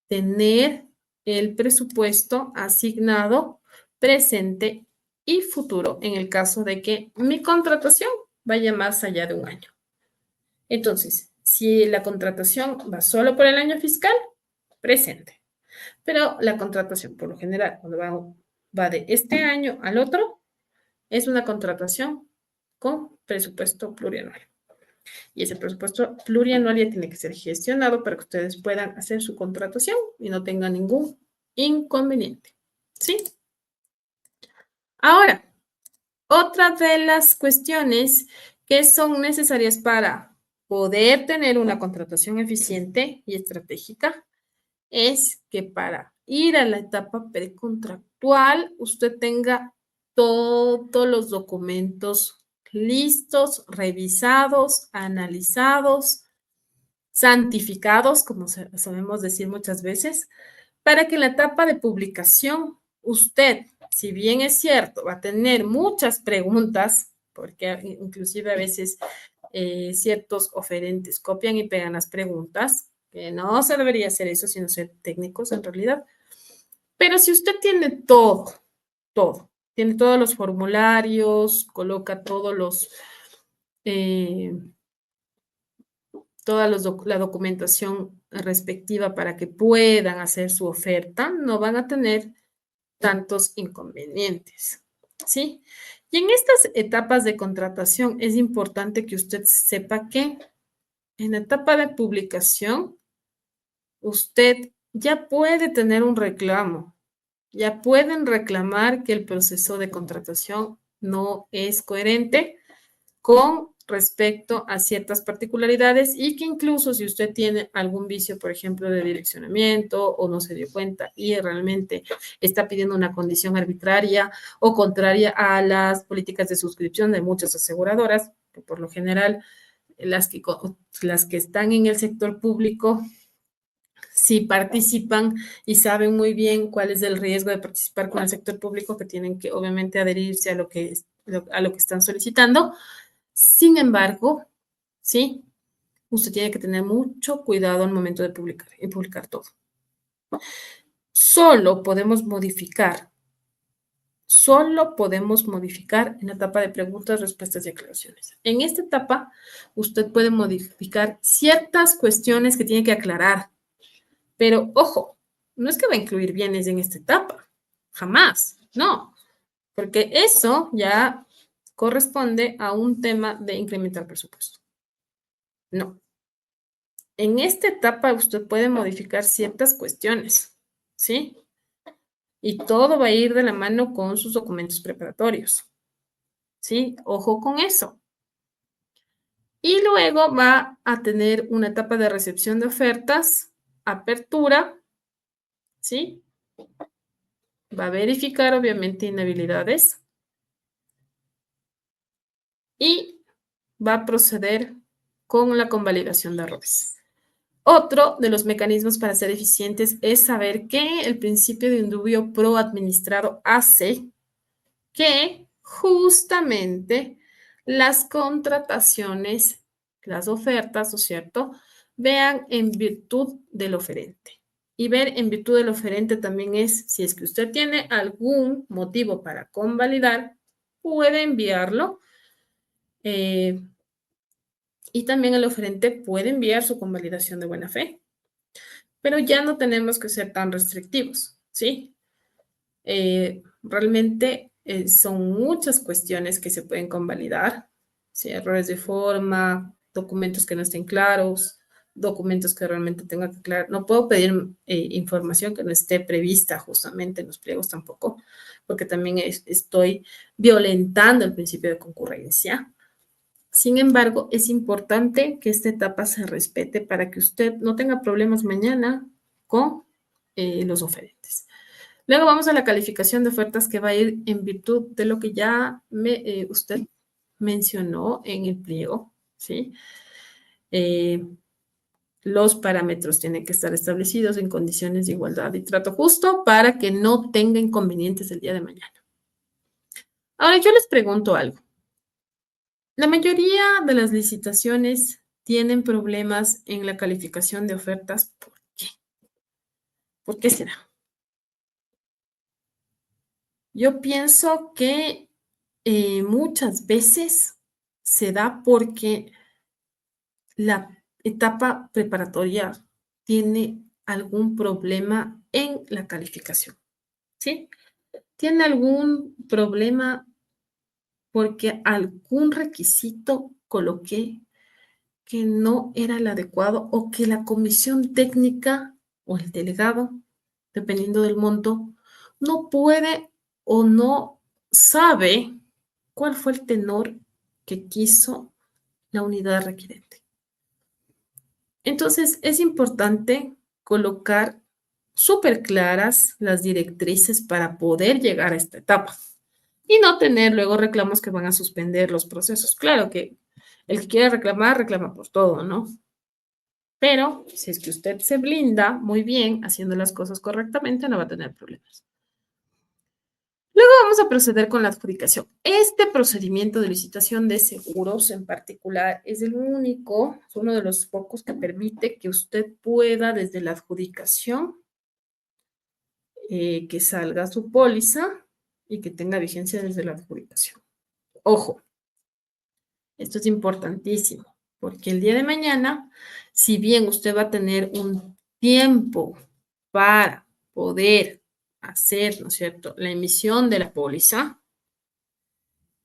tener el presupuesto asignado presente y futuro en el caso de que mi contratación vaya más allá de un año. Entonces, si la contratación va solo por el año fiscal, presente. Pero la contratación, por lo general, cuando va de este año al otro, es una contratación con presupuesto plurianual. Y ese presupuesto plurianual ya tiene que ser gestionado para que ustedes puedan hacer su contratación y no tengan ningún inconveniente. ¿Sí? Ahora, otra de las cuestiones que son necesarias para poder tener una contratación eficiente y estratégica es que para ir a la etapa precontractual usted tenga todos los documentos listos, revisados, analizados, santificados, como sabemos decir muchas veces, para que en la etapa de publicación usted, si bien es cierto, va a tener muchas preguntas, porque inclusive a veces ciertos oferentes copian y pegan las preguntas, que no se debería hacer eso, sino ser técnicos en realidad. Pero si usted tiene todo, tiene todos los formularios, coloca todos los, la documentación respectiva para que puedan hacer su oferta, no van a tener tantos inconvenientes, ¿sí? Y en estas etapas de contratación es importante que usted sepa que en la etapa de publicación, usted ya puede tener un reclamo, ya pueden reclamar que el proceso de contratación no es coherente con respecto a ciertas particularidades y que incluso si usted tiene algún vicio, por ejemplo, de direccionamiento o no se dio cuenta y realmente está pidiendo una condición arbitraria o contraria a las políticas de suscripción de muchas aseguradoras, que por lo general las que están en el sector público sí participan y saben muy bien cuál es el riesgo de participar con el sector público, que tienen que obviamente adherirse a lo que están solicitando. Sin embargo, sí, usted tiene que tener mucho cuidado al momento de publicar y publicar todo. Solo podemos modificar en la etapa de preguntas, respuestas y aclaraciones. En esta etapa, usted puede modificar ciertas cuestiones que tiene que aclarar. Pero, ojo, no es que va a incluir bienes en esta etapa. Jamás. No. Porque eso ya corresponde a un tema de incrementar presupuesto. No. En esta etapa usted puede modificar ciertas cuestiones, ¿sí? Y todo va a ir de la mano con sus documentos preparatorios, ¿sí? Ojo con eso. Y luego va a tener una etapa de recepción de ofertas, apertura, ¿sí? Va a verificar, obviamente, inhabilidades y va a proceder con la convalidación de errores. Otro de los mecanismos para ser eficientes es saber que el principio de indubio pro administrado hace que justamente las contrataciones, las ofertas, ¿no es cierto?, vean en virtud del oferente. Y ver en virtud del oferente también es, si es que usted tiene algún motivo para convalidar, puede enviarlo. Y también el oferente puede enviar su convalidación de buena fe. Pero ya no tenemos que ser tan restrictivos, ¿sí? Realmente son muchas cuestiones que se pueden convalidar, ¿sí? Errores de forma, documentos que no estén claros, documentos que realmente tenga que aclarar. No puedo pedir información que no esté prevista justamente en los pliegos tampoco, porque también estoy violentando el principio de concurrencia. Sin embargo, es importante que esta etapa se respete para que usted no tenga problemas mañana con los oferentes. Luego vamos a la calificación de ofertas, que va a ir en virtud de lo que ya usted mencionó en el pliego, ¿sí? Los parámetros tienen que estar establecidos en condiciones de igualdad y trato justo para que no tenga inconvenientes el día de mañana. Ahora, yo les pregunto algo. La mayoría de las licitaciones tienen problemas en la calificación de ofertas. ¿Por qué? ¿Por qué será? Yo pienso que muchas veces se da porque la etapa preparatoria tiene algún problema en la calificación, ¿sí? Tiene algún problema porque algún requisito coloqué que no era el adecuado o que la comisión técnica o el delegado, dependiendo del monto, no puede o no sabe cuál fue el tenor que quiso la unidad requerente. Entonces, es importante colocar súper claras las directrices para poder llegar a esta etapa y no tener luego reclamos que van a suspender los procesos. Claro que el que quiere reclamar, reclama por todo, ¿no? Pero si es que usted se blinda muy bien haciendo las cosas correctamente, no va a tener problemas. Luego vamos a proceder con la adjudicación. Este procedimiento de licitación de seguros en particular es el único, es uno de los pocos que permite que usted pueda desde la adjudicación que salga su póliza y que tenga vigencia desde la adjudicación. Ojo, esto es importantísimo, porque el día de mañana, si bien usted va a tener un tiempo para poder hacer, ¿no es cierto?, la emisión de la póliza,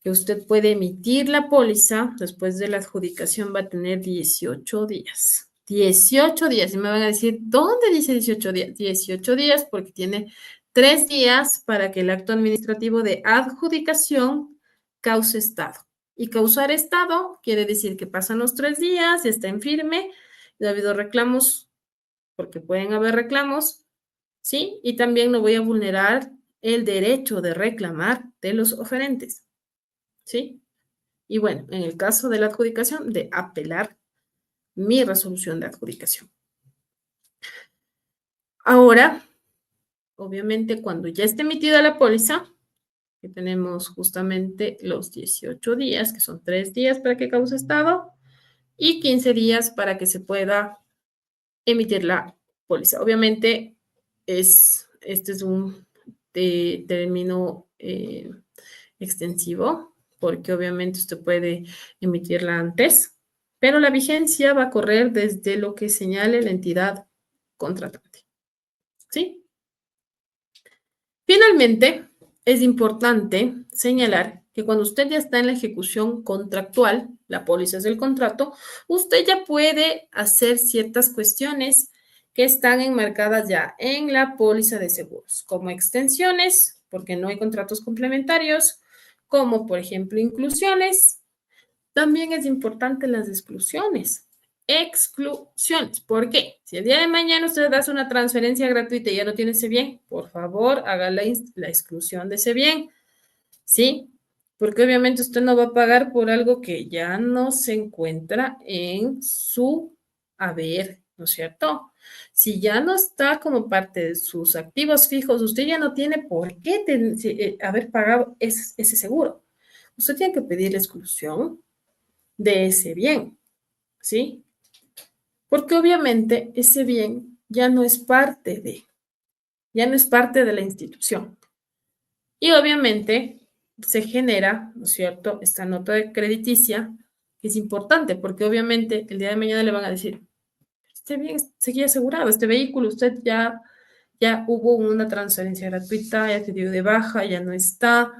que usted puede emitir la póliza después de la adjudicación va a tener 18 días. 18 días. Y me van a decir, ¿dónde dice 18 días? 18 días porque tiene 3 días para que el acto administrativo de adjudicación cause estado. Y causar estado quiere decir que pasan los 3 días, ya está en firme, no ha habido reclamos, porque pueden haber reclamos, ¿sí? Y también no voy a vulnerar el derecho de reclamar de los oferentes, ¿sí? Y bueno, en el caso de la adjudicación, de apelar mi resolución de adjudicación. Ahora, obviamente, cuando ya esté emitida la póliza, que tenemos justamente los 18 días, que son 3 días para que cause estado, y 15 días para que se pueda emitir la póliza. Obviamente, este es un término extensivo, porque obviamente usted puede emitirla antes, pero la vigencia va a correr desde lo que señale la entidad contratante. ¿Sí? Finalmente, es importante señalar que cuando usted ya está en la ejecución contractual, la póliza es el contrato, usted ya puede hacer ciertas cuestiones que están enmarcadas ya en la póliza de seguros, como extensiones, porque no hay contratos complementarios, como por ejemplo inclusiones. También es importante las exclusiones. Exclusiones. ¿Por qué? Si el día de mañana usted hace una transferencia gratuita y ya no tiene ese bien, por favor, haga la exclusión de ese bien. ¿Sí? Porque obviamente usted no va a pagar por algo que ya no se encuentra en su haber, ¿no es cierto? Si ya no está como parte de sus activos fijos, usted ya no tiene por qué haber pagado ese seguro. Usted tiene que pedir la exclusión de ese bien, ¿sí? Porque obviamente ese bien ya no es parte de la institución. Y obviamente se genera, ¿no es cierto?, esta nota de crediticia, que es importante, porque obviamente el día de mañana le van a decir, este bien seguía asegurado, este vehículo usted ya hubo una transferencia gratuita, ya se dio de baja, ya no está,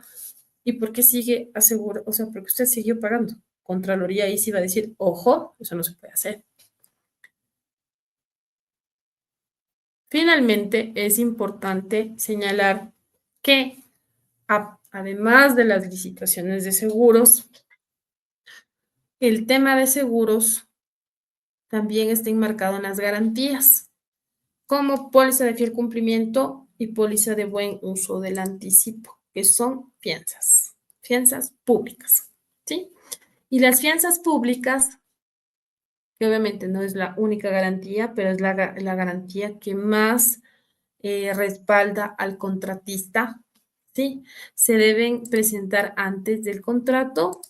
¿y por qué sigue asegurado? O sea, porque usted siguió pagando. Contraloría ahí sí va a decir, ojo, eso no se puede hacer. Finalmente, es importante señalar que además de las licitaciones de seguros, el tema de seguros también está enmarcado en las garantías, como póliza de fiel cumplimiento y póliza de buen uso del anticipo, que son fianzas públicas, ¿sí? Y las fianzas públicas, que obviamente no es la única garantía, pero es la garantía que más respalda al contratista, ¿sí? Se deben presentar antes del contrato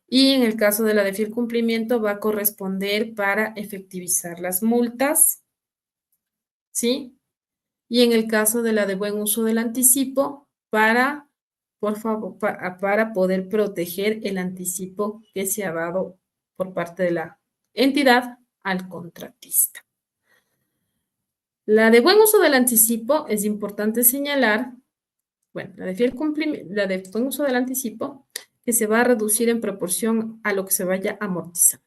y en el caso de la de fiel cumplimiento va a corresponder para efectivizar las multas, ¿sí? Y en el caso de la de buen uso del anticipo, por favor, para poder proteger el anticipo que se ha dado por parte de la entidad al contratista. La de buen uso del anticipo es importante señalar, bueno, la de buen uso del anticipo, que se va a reducir en proporción a lo que se vaya amortizando.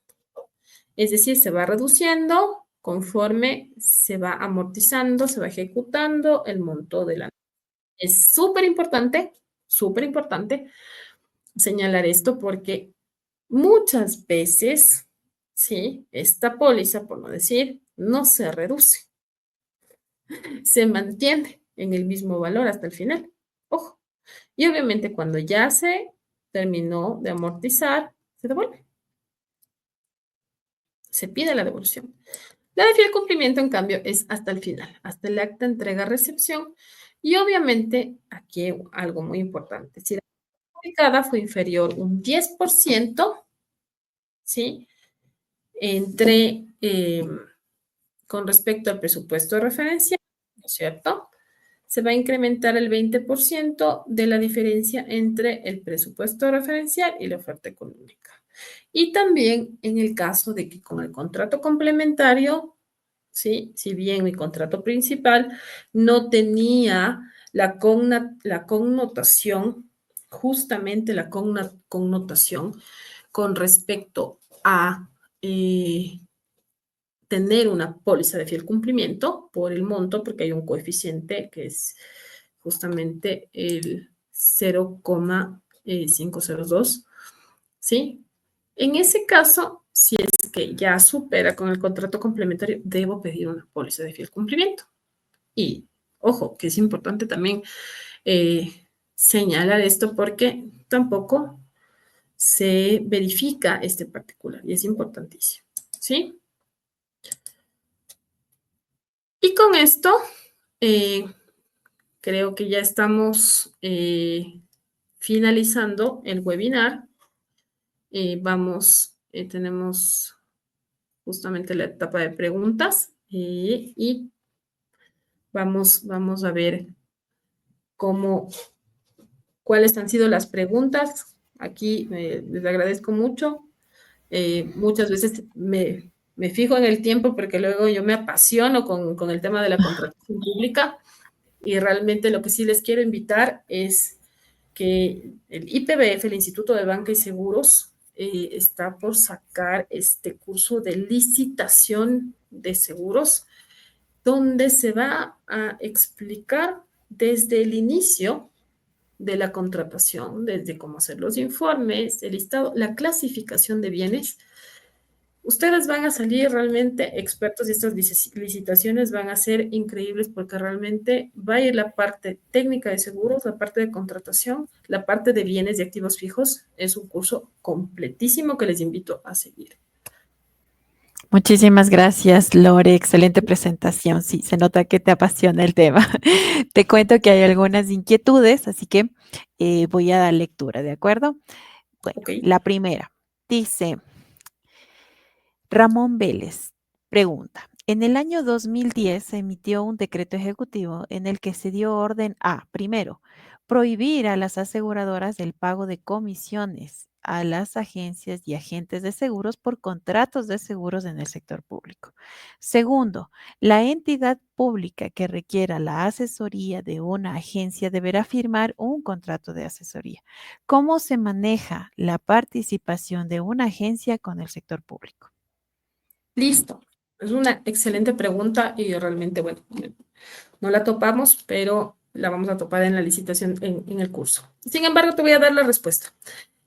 Es decir, se va reduciendo conforme se va amortizando, se va ejecutando el monto de la. Es súper importante señalar esto porque muchas veces, sí, esta póliza, por no decir, no se reduce, se mantiene en el mismo valor hasta el final. Ojo. Y obviamente cuando ya se terminó de amortizar, se devuelve. Se pide la devolución. La de fiel cumplimiento, en cambio, es hasta el final, hasta el acta entrega-recepción, Y obviamente, aquí hay algo muy importante, si la publicada fue inferior un 10%, ¿sí? Entre, con respecto al presupuesto referencial, ¿no es cierto? Se va a incrementar el 20% de la diferencia entre el presupuesto referencial y la oferta económica. Y también en el caso de que con el contrato complementario, ¿sí? Si bien mi contrato principal no tenía la connotación, justamente la connotación con respecto a tener una póliza de fiel cumplimiento por el monto, porque hay un coeficiente que es justamente el 0,502, ¿sí? En ese caso, si es que ya supera con el contrato complementario, debo pedir una póliza de fiel cumplimiento. Y ojo, que es importante también señalar esto porque tampoco se verifica este particular y es importantísimo, ¿sí? Y con esto, creo que ya estamos finalizando el webinar. Tenemos justamente la etapa de preguntas y vamos a ver cuáles han sido las preguntas. Aquí les agradezco mucho. Muchas veces me fijo en el tiempo porque luego yo me apasiono con el tema de la contratación pública y realmente lo que sí les quiero invitar es que el IPBF, el Instituto de Banca y Seguros, está por sacar este curso de licitación de seguros, donde se va a explicar desde el inicio de la contratación, desde cómo hacer los informes, el listado, la clasificación de bienes. Ustedes van a salir realmente expertos y estas licitaciones van a ser increíbles porque realmente va a ir la parte técnica de seguros, la parte de contratación, la parte de bienes y activos fijos. Es un curso completísimo que les invito a seguir. Muchísimas gracias, Lore. Excelente presentación. Sí, se nota que te apasiona el tema. Te cuento que hay algunas inquietudes, así que voy a dar lectura, ¿de acuerdo? Bueno, Ok. la primera dice, Ramón Vélez pregunta, en el año 2010 se emitió un decreto ejecutivo en el que se dio orden a, primero, prohibir a las aseguradoras el pago de comisiones a las agencias y agentes de seguros por contratos de seguros en el sector público. Segundo, la entidad pública que requiera la asesoría de una agencia deberá firmar un contrato de asesoría. ¿Cómo se maneja la participación de una agencia con el sector público? Listo. Es una excelente pregunta y realmente, bueno, no la topamos, pero la vamos a topar en la licitación, en el curso. Sin embargo, te voy a dar la respuesta.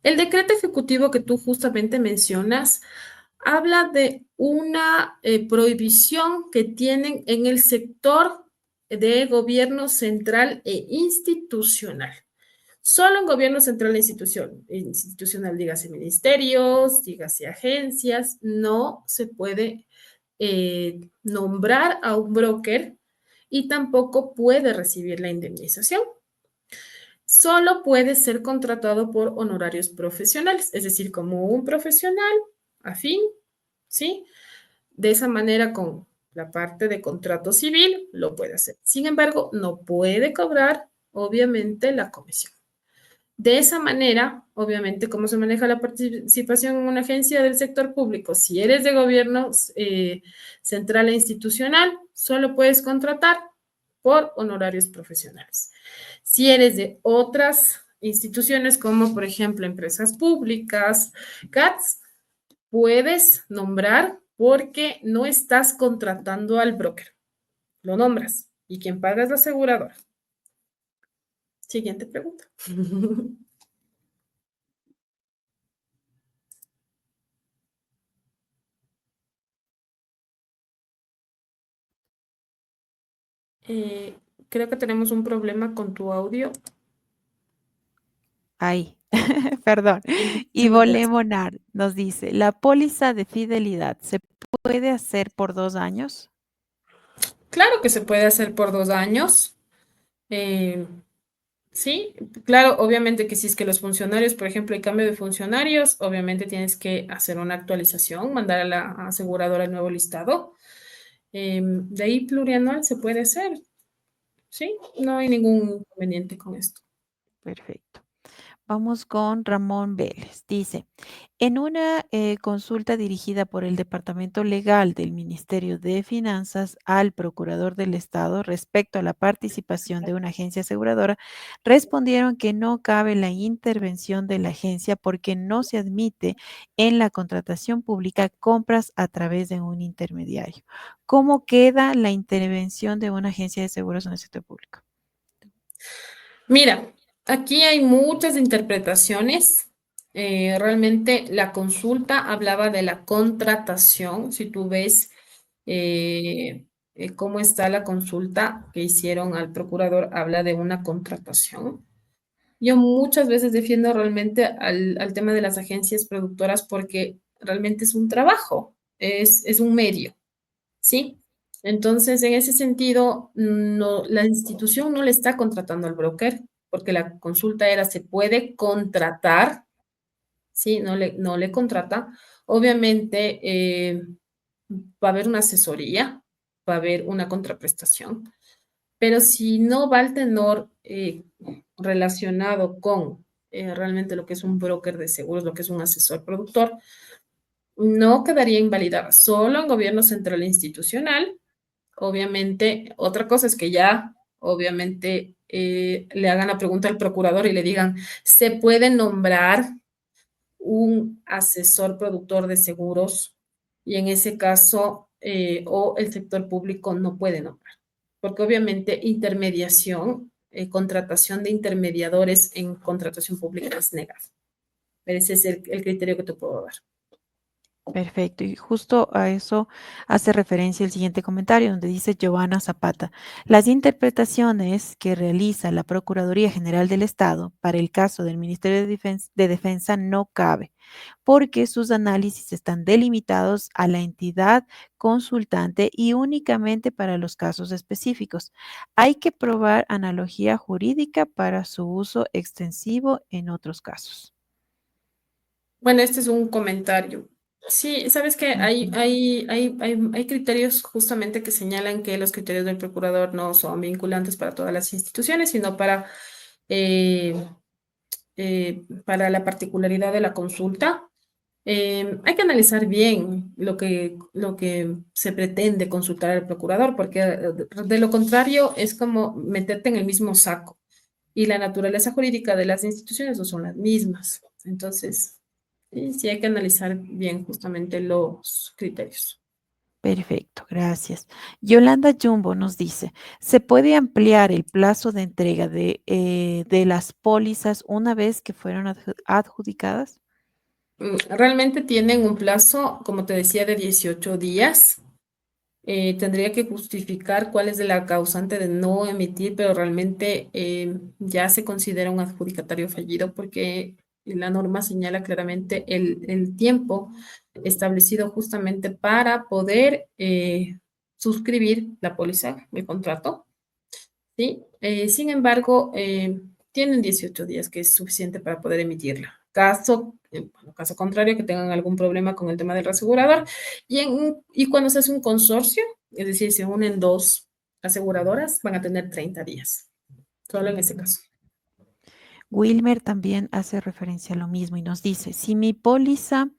El decreto ejecutivo que tú justamente mencionas habla de una prohibición que tienen en el sector de gobierno central e institucional. Solo en gobierno central e institucional, dígase ministerios, dígase agencias, no se puede nombrar a un broker y tampoco puede recibir la indemnización. Solo puede ser contratado por honorarios profesionales, es decir, como un profesional afín, ¿sí? De esa manera, con la parte de contrato civil, lo puede hacer. Sin embargo, no puede cobrar, obviamente, la comisión. De esa manera, obviamente, ¿cómo se maneja la participación en una agencia del sector público? Si eres de gobierno central e institucional, solo puedes contratar por honorarios profesionales. Si eres de otras instituciones, como por ejemplo empresas públicas, CATS, puedes nombrar porque no estás contratando al broker. Lo nombras y quien paga es la aseguradora. Siguiente pregunta. Creo que tenemos un problema con tu audio. Ay, perdón. Ivo Lemonar nos dice, ¿la póliza de fidelidad se puede hacer por 2 años? Claro que se puede hacer por 2 años. Eh, sí, claro, obviamente que si es que los funcionarios, por ejemplo, hay cambio de funcionarios, obviamente tienes que hacer una actualización, mandar a la aseguradora el nuevo listado. De ahí plurianual se puede hacer, ¿sí? No hay ningún inconveniente con esto. Perfecto. Vamos con Ramón Vélez. Dice, en una consulta dirigida por el Departamento Legal del Ministerio de Finanzas al Procurador del Estado respecto a la participación de una agencia aseguradora, respondieron que no cabe la intervención de la agencia porque no se admite en la contratación pública compras a través de un intermediario. ¿Cómo queda la intervención de una agencia de seguros en el sector público? Mira, aquí hay muchas interpretaciones. Realmente la consulta hablaba de la contratación. Si tú ves cómo está la consulta que hicieron al procurador, habla de una contratación. Yo muchas veces defiendo realmente al tema de las agencias productoras porque realmente es un trabajo, es un medio. ¿Sí? Entonces, en ese sentido, no, la institución no le está contratando al broker, porque la consulta era, ¿se puede contratar? ¿Sí? No le contrata. Obviamente, va a haber una asesoría, va a haber una contraprestación, pero si no va al tenor relacionado con realmente lo que es un broker de seguros, lo que es un asesor productor, no quedaría invalidada solo en gobierno central e institucional. Obviamente, otra cosa es que ya, obviamente, le hagan la pregunta al procurador y le digan, ¿se puede nombrar un asesor productor de seguros? Y en ese caso, o el sector público no puede nombrar, porque obviamente intermediación, contratación de intermediadores en contratación pública es negado. Pero ese es el criterio que te puedo dar. Perfecto, y justo a eso hace referencia el siguiente comentario, donde dice Giovanna Zapata. Las interpretaciones que realiza la Procuraduría General del Estado para el caso del Ministerio de Defensa no cabe, porque sus análisis están delimitados a la entidad consultante y únicamente para los casos específicos. Hay que probar analogía jurídica para su uso extensivo en otros casos. Bueno, este es un comentario. Sí, sabes que hay, Ujú. hay, hay, hay criterios justamente que señalan que los criterios del procurador no son vinculantes para todas las instituciones, sino eh, para la particularidad de la consulta. Hay que analizar bien lo que se pretende consultar al procurador, porque de lo contrario es como meterte en el mismo saco y la naturaleza jurídica de las instituciones no son las mismas. Entonces, sí hay que analizar bien justamente los criterios. Perfecto, gracias. Yolanda Jumbo nos dice, ¿se puede ampliar el plazo de entrega de las pólizas una vez que fueron adjudicadas? Realmente tienen un plazo, como te decía, de 18 días. Tendría que justificar cuál es la causante de no emitir, pero realmente ya se considera un adjudicatario fallido porque la norma señala claramente el tiempo establecido justamente para poder suscribir la póliza, el contrato, ¿sí? Sin embargo, tienen 18 días, que es suficiente para poder emitirla. Caso contrario, que tengan algún problema con el tema del reasegurador. Y cuando se hace un consorcio, es decir, se unen dos aseguradoras, van a tener 30 días, solo en ese caso. Wilmer también hace referencia a lo mismo y nos dice, si mi póliza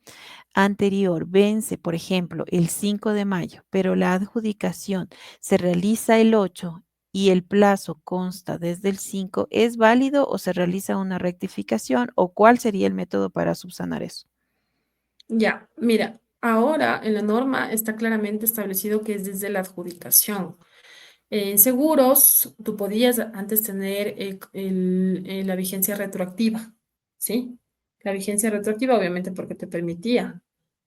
anterior vence, por ejemplo, el 5 de mayo, pero la adjudicación se realiza el 8 y el plazo consta desde el 5, ¿es válido o se realiza una rectificación o cuál sería el método para subsanar eso? Ya, mira, ahora en la norma está claramente establecido que es desde la adjudicación. En seguros, tú podías antes tener la vigencia retroactiva, ¿sí? La vigencia retroactiva, obviamente, porque te permitía,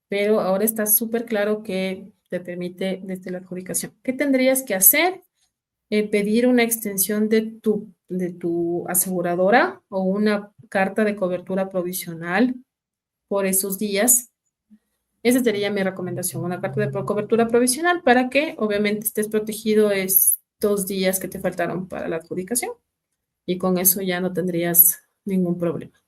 pero ahora está súper claro que te permite desde la adjudicación. ¿Qué tendrías que hacer? Pedir una extensión de tu aseguradora o una carta de cobertura provisional por esos días. Esa sería mi recomendación, una carta de cobertura provisional para que obviamente estés protegido 2 días que te faltaron para la adjudicación y con eso ya no tendrías ningún problema.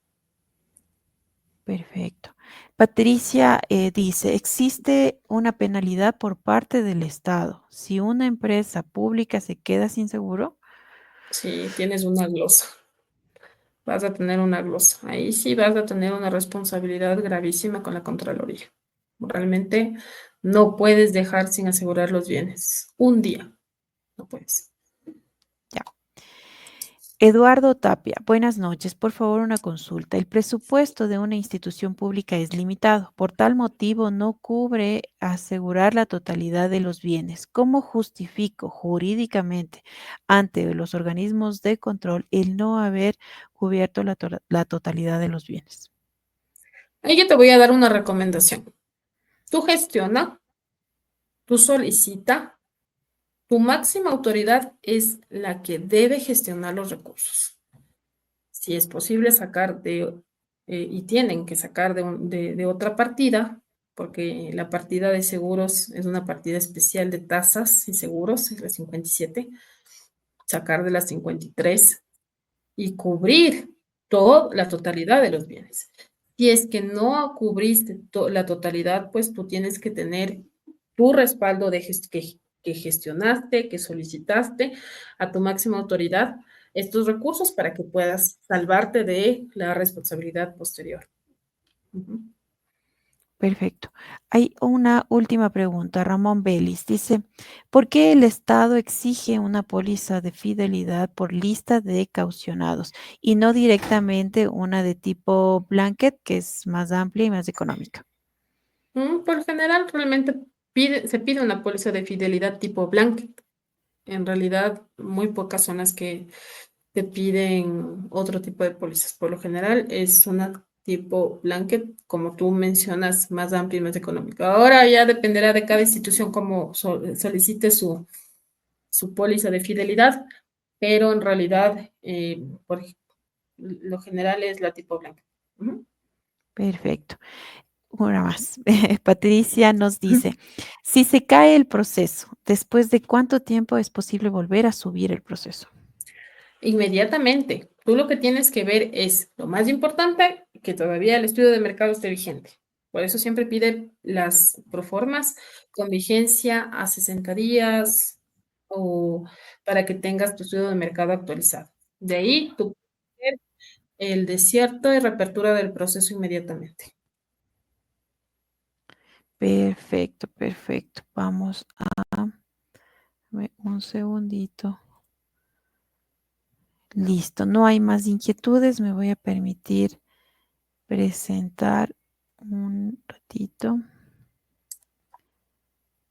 Perfecto. Patricia dice, existe una penalidad por parte del Estado si una empresa pública se queda sin seguro. Si tienes una glosa, vas a tener una glosa. Ahí sí vas a tener una responsabilidad gravísima con la Contraloría. Realmente no puedes dejar sin asegurar los bienes. Un día, no puedes. Ya. Eduardo Tapia, buenas noches. Por favor, una consulta. El presupuesto de una institución pública es limitado. Por tal motivo, no cubre asegurar la totalidad de los bienes. ¿Cómo justifico jurídicamente ante los organismos de control el no haber cubierto la totalidad de los bienes? Ahí yo te voy a dar una recomendación. Tú gestiona, tú solicita, tu máxima autoridad es la que debe gestionar los recursos. Si es posible sacar y tienen que sacar de otra partida, porque la partida de seguros es una partida especial de tasas y seguros, es la 57, sacar de las 53 y cubrir toda la totalidad de los bienes. Si es que no cubriste la totalidad, pues tú tienes que tener tu respaldo que gestionaste, que solicitaste a tu máxima autoridad estos recursos para que puedas salvarte de la responsabilidad posterior. Ujú. Perfecto. Hay una última pregunta. Ramón Vélez dice, ¿por qué el Estado exige una póliza de fidelidad por lista de caucionados y no directamente una de tipo blanket, que es más amplia y más económica? Por lo general, realmente se pide una póliza de fidelidad tipo blanket. En realidad, muy pocas son las que te piden otro tipo de pólizas. Por lo general es una tipo blanket, como tú mencionas, más amplia y más económica. Ahora ya dependerá de cada institución cómo solicite su póliza de fidelidad, pero en realidad, por lo general es la tipo blanket. Ujú. Perfecto. Una más. Patricia nos Ujú. dice, si se cae el proceso, ¿después de cuánto tiempo es posible volver a subir el proceso? Inmediatamente. Tú lo que tienes que ver es lo más importante, que todavía el estudio de mercado esté vigente. Por eso siempre pide las proformas con vigencia a 60 días o para que tengas tu estudio de mercado actualizado. De ahí tú puedes ver el desierto y reapertura del proceso inmediatamente. Perfecto, perfecto. Vamos a ver un segundito. Listo, no hay más inquietudes. Me voy a permitir presentar un ratito.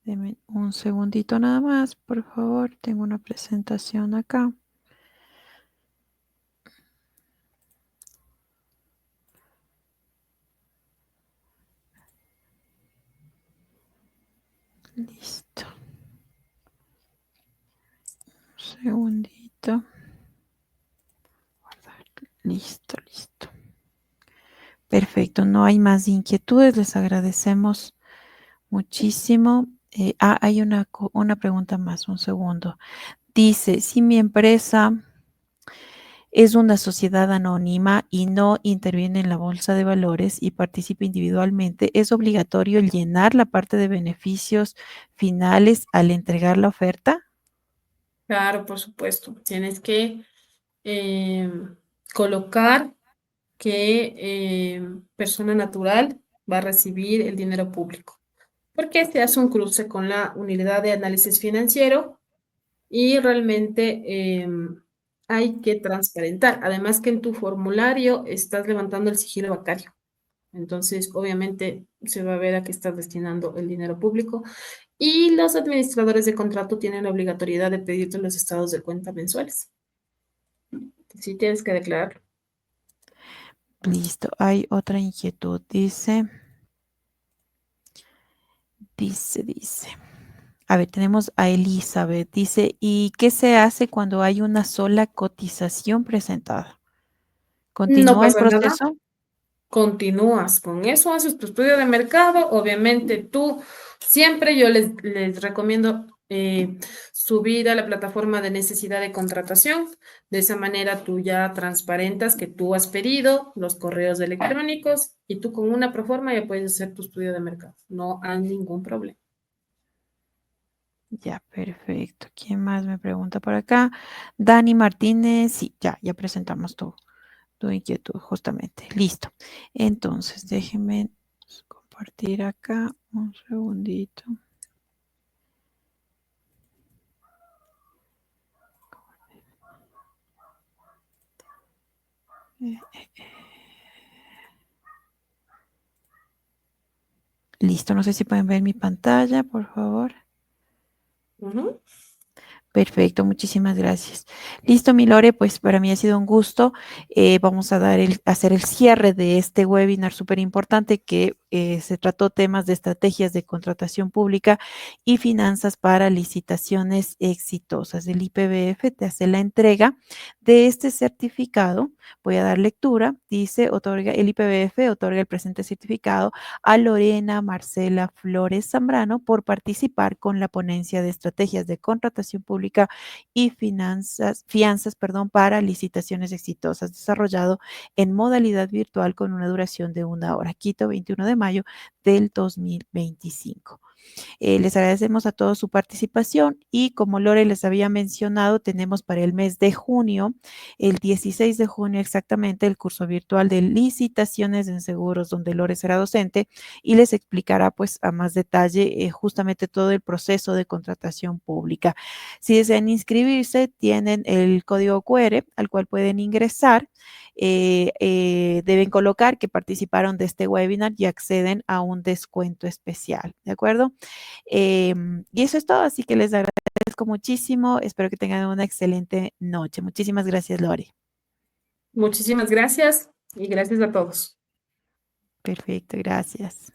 Deme un segundito nada más, por favor. Tengo una presentación acá. Listo. Un segundito. Guardar. Listo, listo. Perfecto, no hay más inquietudes. Les agradecemos muchísimo. Hay una pregunta más, un segundo. Dice, si mi empresa es una sociedad anónima y no interviene en la bolsa de valores y participa individualmente, ¿es obligatorio llenar la parte de beneficios finales al entregar la oferta? Claro, por supuesto. Tienes que colocar que persona natural va a recibir el dinero público, porque se hace un cruce con la unidad de análisis financiero y realmente hay que transparentar. Además que en tu formulario estás levantando el sigilo bancario. Entonces, obviamente, se va a ver a qué estás destinando el dinero público y los administradores de contrato tienen la obligatoriedad de pedirte los estados de cuenta mensuales. Sí, tienes que declarar. Listo, hay otra inquietud. Dice. A ver, tenemos a Elizabeth. Dice, ¿y qué se hace cuando hay una sola cotización presentada? No ¿Continúa el pasa nada. proceso? Continúas con eso, haces tu estudio de mercado. Obviamente tú, siempre yo les recomiendo subir a la plataforma de necesidad de contratación. De esa manera tú ya transparentas que tú has pedido los correos electrónicos y tú con una proforma ya puedes hacer tu estudio de mercado. No hay ningún problema. Ya, perfecto. ¿Quién más me pregunta por acá? Dani Martínez, sí, ya presentamos tu inquietud, justamente. Listo. Entonces, déjenme compartir acá un segundito. Listo, no sé si pueden ver mi pantalla, por favor. Perfecto, muchísimas gracias. Listo, mi Lore, pues para mí ha sido un gusto. Vamos a hacer el cierre de este webinar súper importante que se trató temas de estrategias de contratación pública y finanzas para licitaciones exitosas. El IPBF te hace la entrega de este certificado. Voy a dar lectura. Dice, el IPBF otorga el presente certificado a Lorena Marcela Flores Zambrano por participar con la ponencia de estrategias de contratación pública y fianzas, para licitaciones exitosas, desarrollado en modalidad virtual con una duración de 1 hora. Quito, 21 de mayo del 2025. Les agradecemos a todos su participación y como Lore les había mencionado, tenemos para el mes de junio, el 16 de junio exactamente, el curso virtual de licitaciones en seguros donde Lore será docente y les explicará pues a más detalle justamente todo el proceso de contratación pública. Si desean inscribirse, tienen el código QR al cual pueden ingresar. Deben colocar que participaron de este webinar y acceden a un descuento especial, ¿de acuerdo? Y eso es todo, así que les agradezco muchísimo. Espero que tengan una excelente noche. Muchísimas gracias, Lore. Muchísimas gracias y gracias a todos. Perfecto, gracias.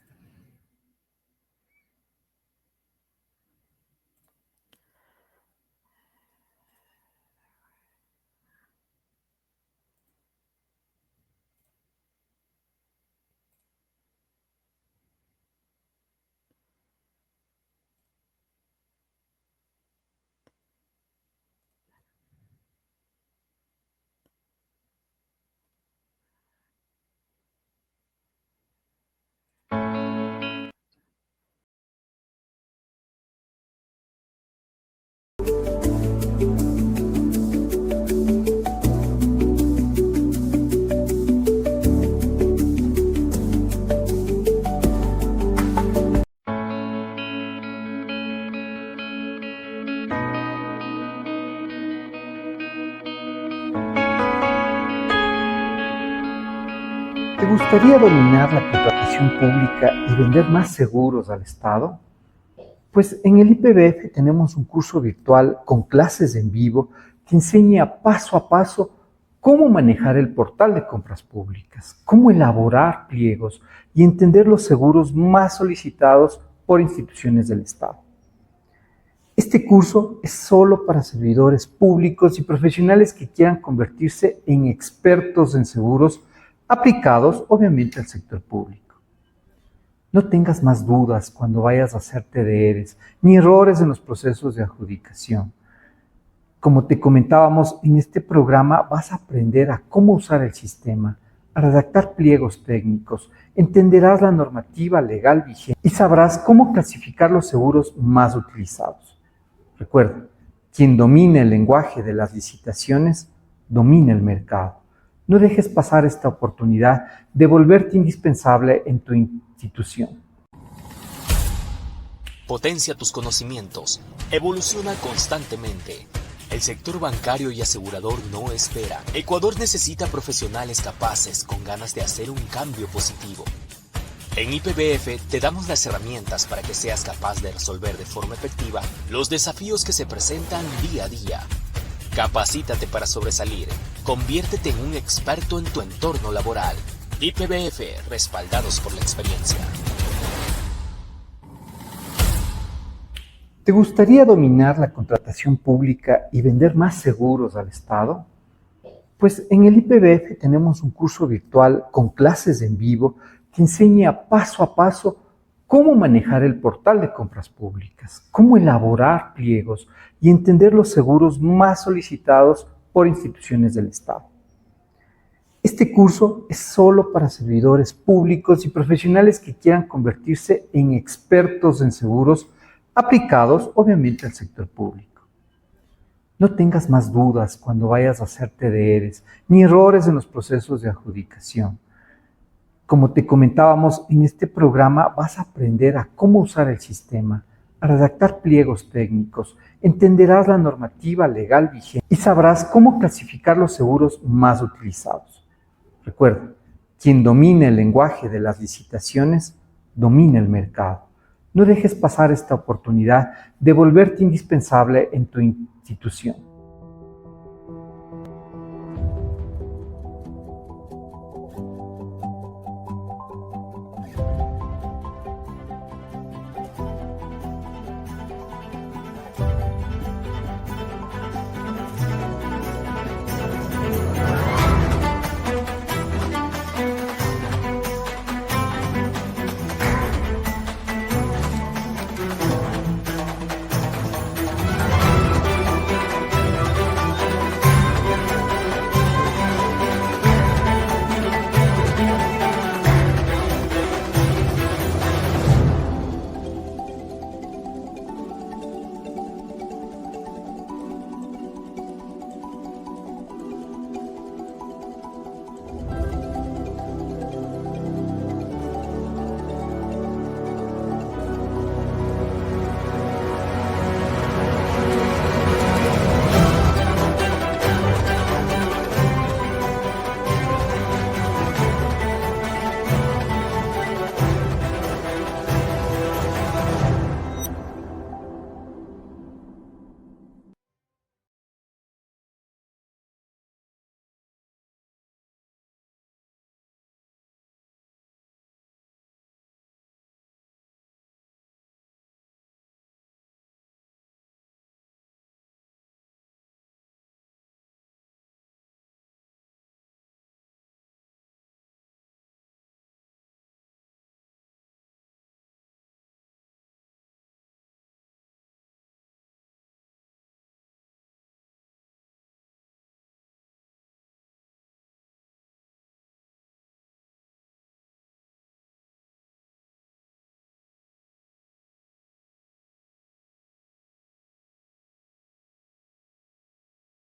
¿Te gustaría dominar la contratación pública y vender más seguros al Estado? Pues en el IPBF tenemos un curso virtual con clases en vivo que enseña paso a paso cómo manejar el portal de compras públicas, cómo elaborar pliegos y entender los seguros más solicitados por instituciones del Estado. Este curso es solo para servidores públicos y profesionales que quieran convertirse en expertos en seguros aplicados, obviamente, al sector público. No tengas más dudas cuando vayas a hacer TDRs, ni errores en los procesos de adjudicación. Como te comentábamos, en este programa vas a aprender a cómo usar el sistema, a redactar pliegos técnicos, entenderás la normativa legal vigente y sabrás cómo clasificar los seguros más utilizados. Recuerda, quien domine el lenguaje de las licitaciones, domina el mercado. No dejes pasar esta oportunidad de volverte indispensable en tu institución. Potencia tus conocimientos. Evoluciona constantemente. El sector bancario y asegurador no espera. Ecuador necesita profesionales capaces con ganas de hacer un cambio positivo. En IPBF te damos las herramientas para que seas capaz de resolver de forma efectiva los desafíos que se presentan día a día. Capacítate para sobresalir. Conviértete en un experto en tu entorno laboral. IPBF, respaldados por la experiencia. ¿Te gustaría dominar la contratación pública y vender más seguros al Estado? Pues en el IPBF tenemos un curso virtual con clases en vivo que enseña paso a paso cómo manejar el portal de compras públicas, cómo elaborar pliegos y entender los seguros más solicitados por instituciones del Estado. Este curso es solo para servidores públicos y profesionales que quieran convertirse en expertos en seguros aplicados, obviamente, al sector público. No tengas más dudas cuando vayas a hacer TDRs, ni errores en los procesos de adjudicación. Como te comentábamos, en este programa vas a aprender a cómo usar el sistema, a redactar pliegos técnicos, entenderás la normativa legal vigente y sabrás cómo clasificar los seguros más utilizados. Recuerda, quien domina el lenguaje de las licitaciones, domina el mercado. No dejes pasar esta oportunidad de volverte indispensable en tu institución.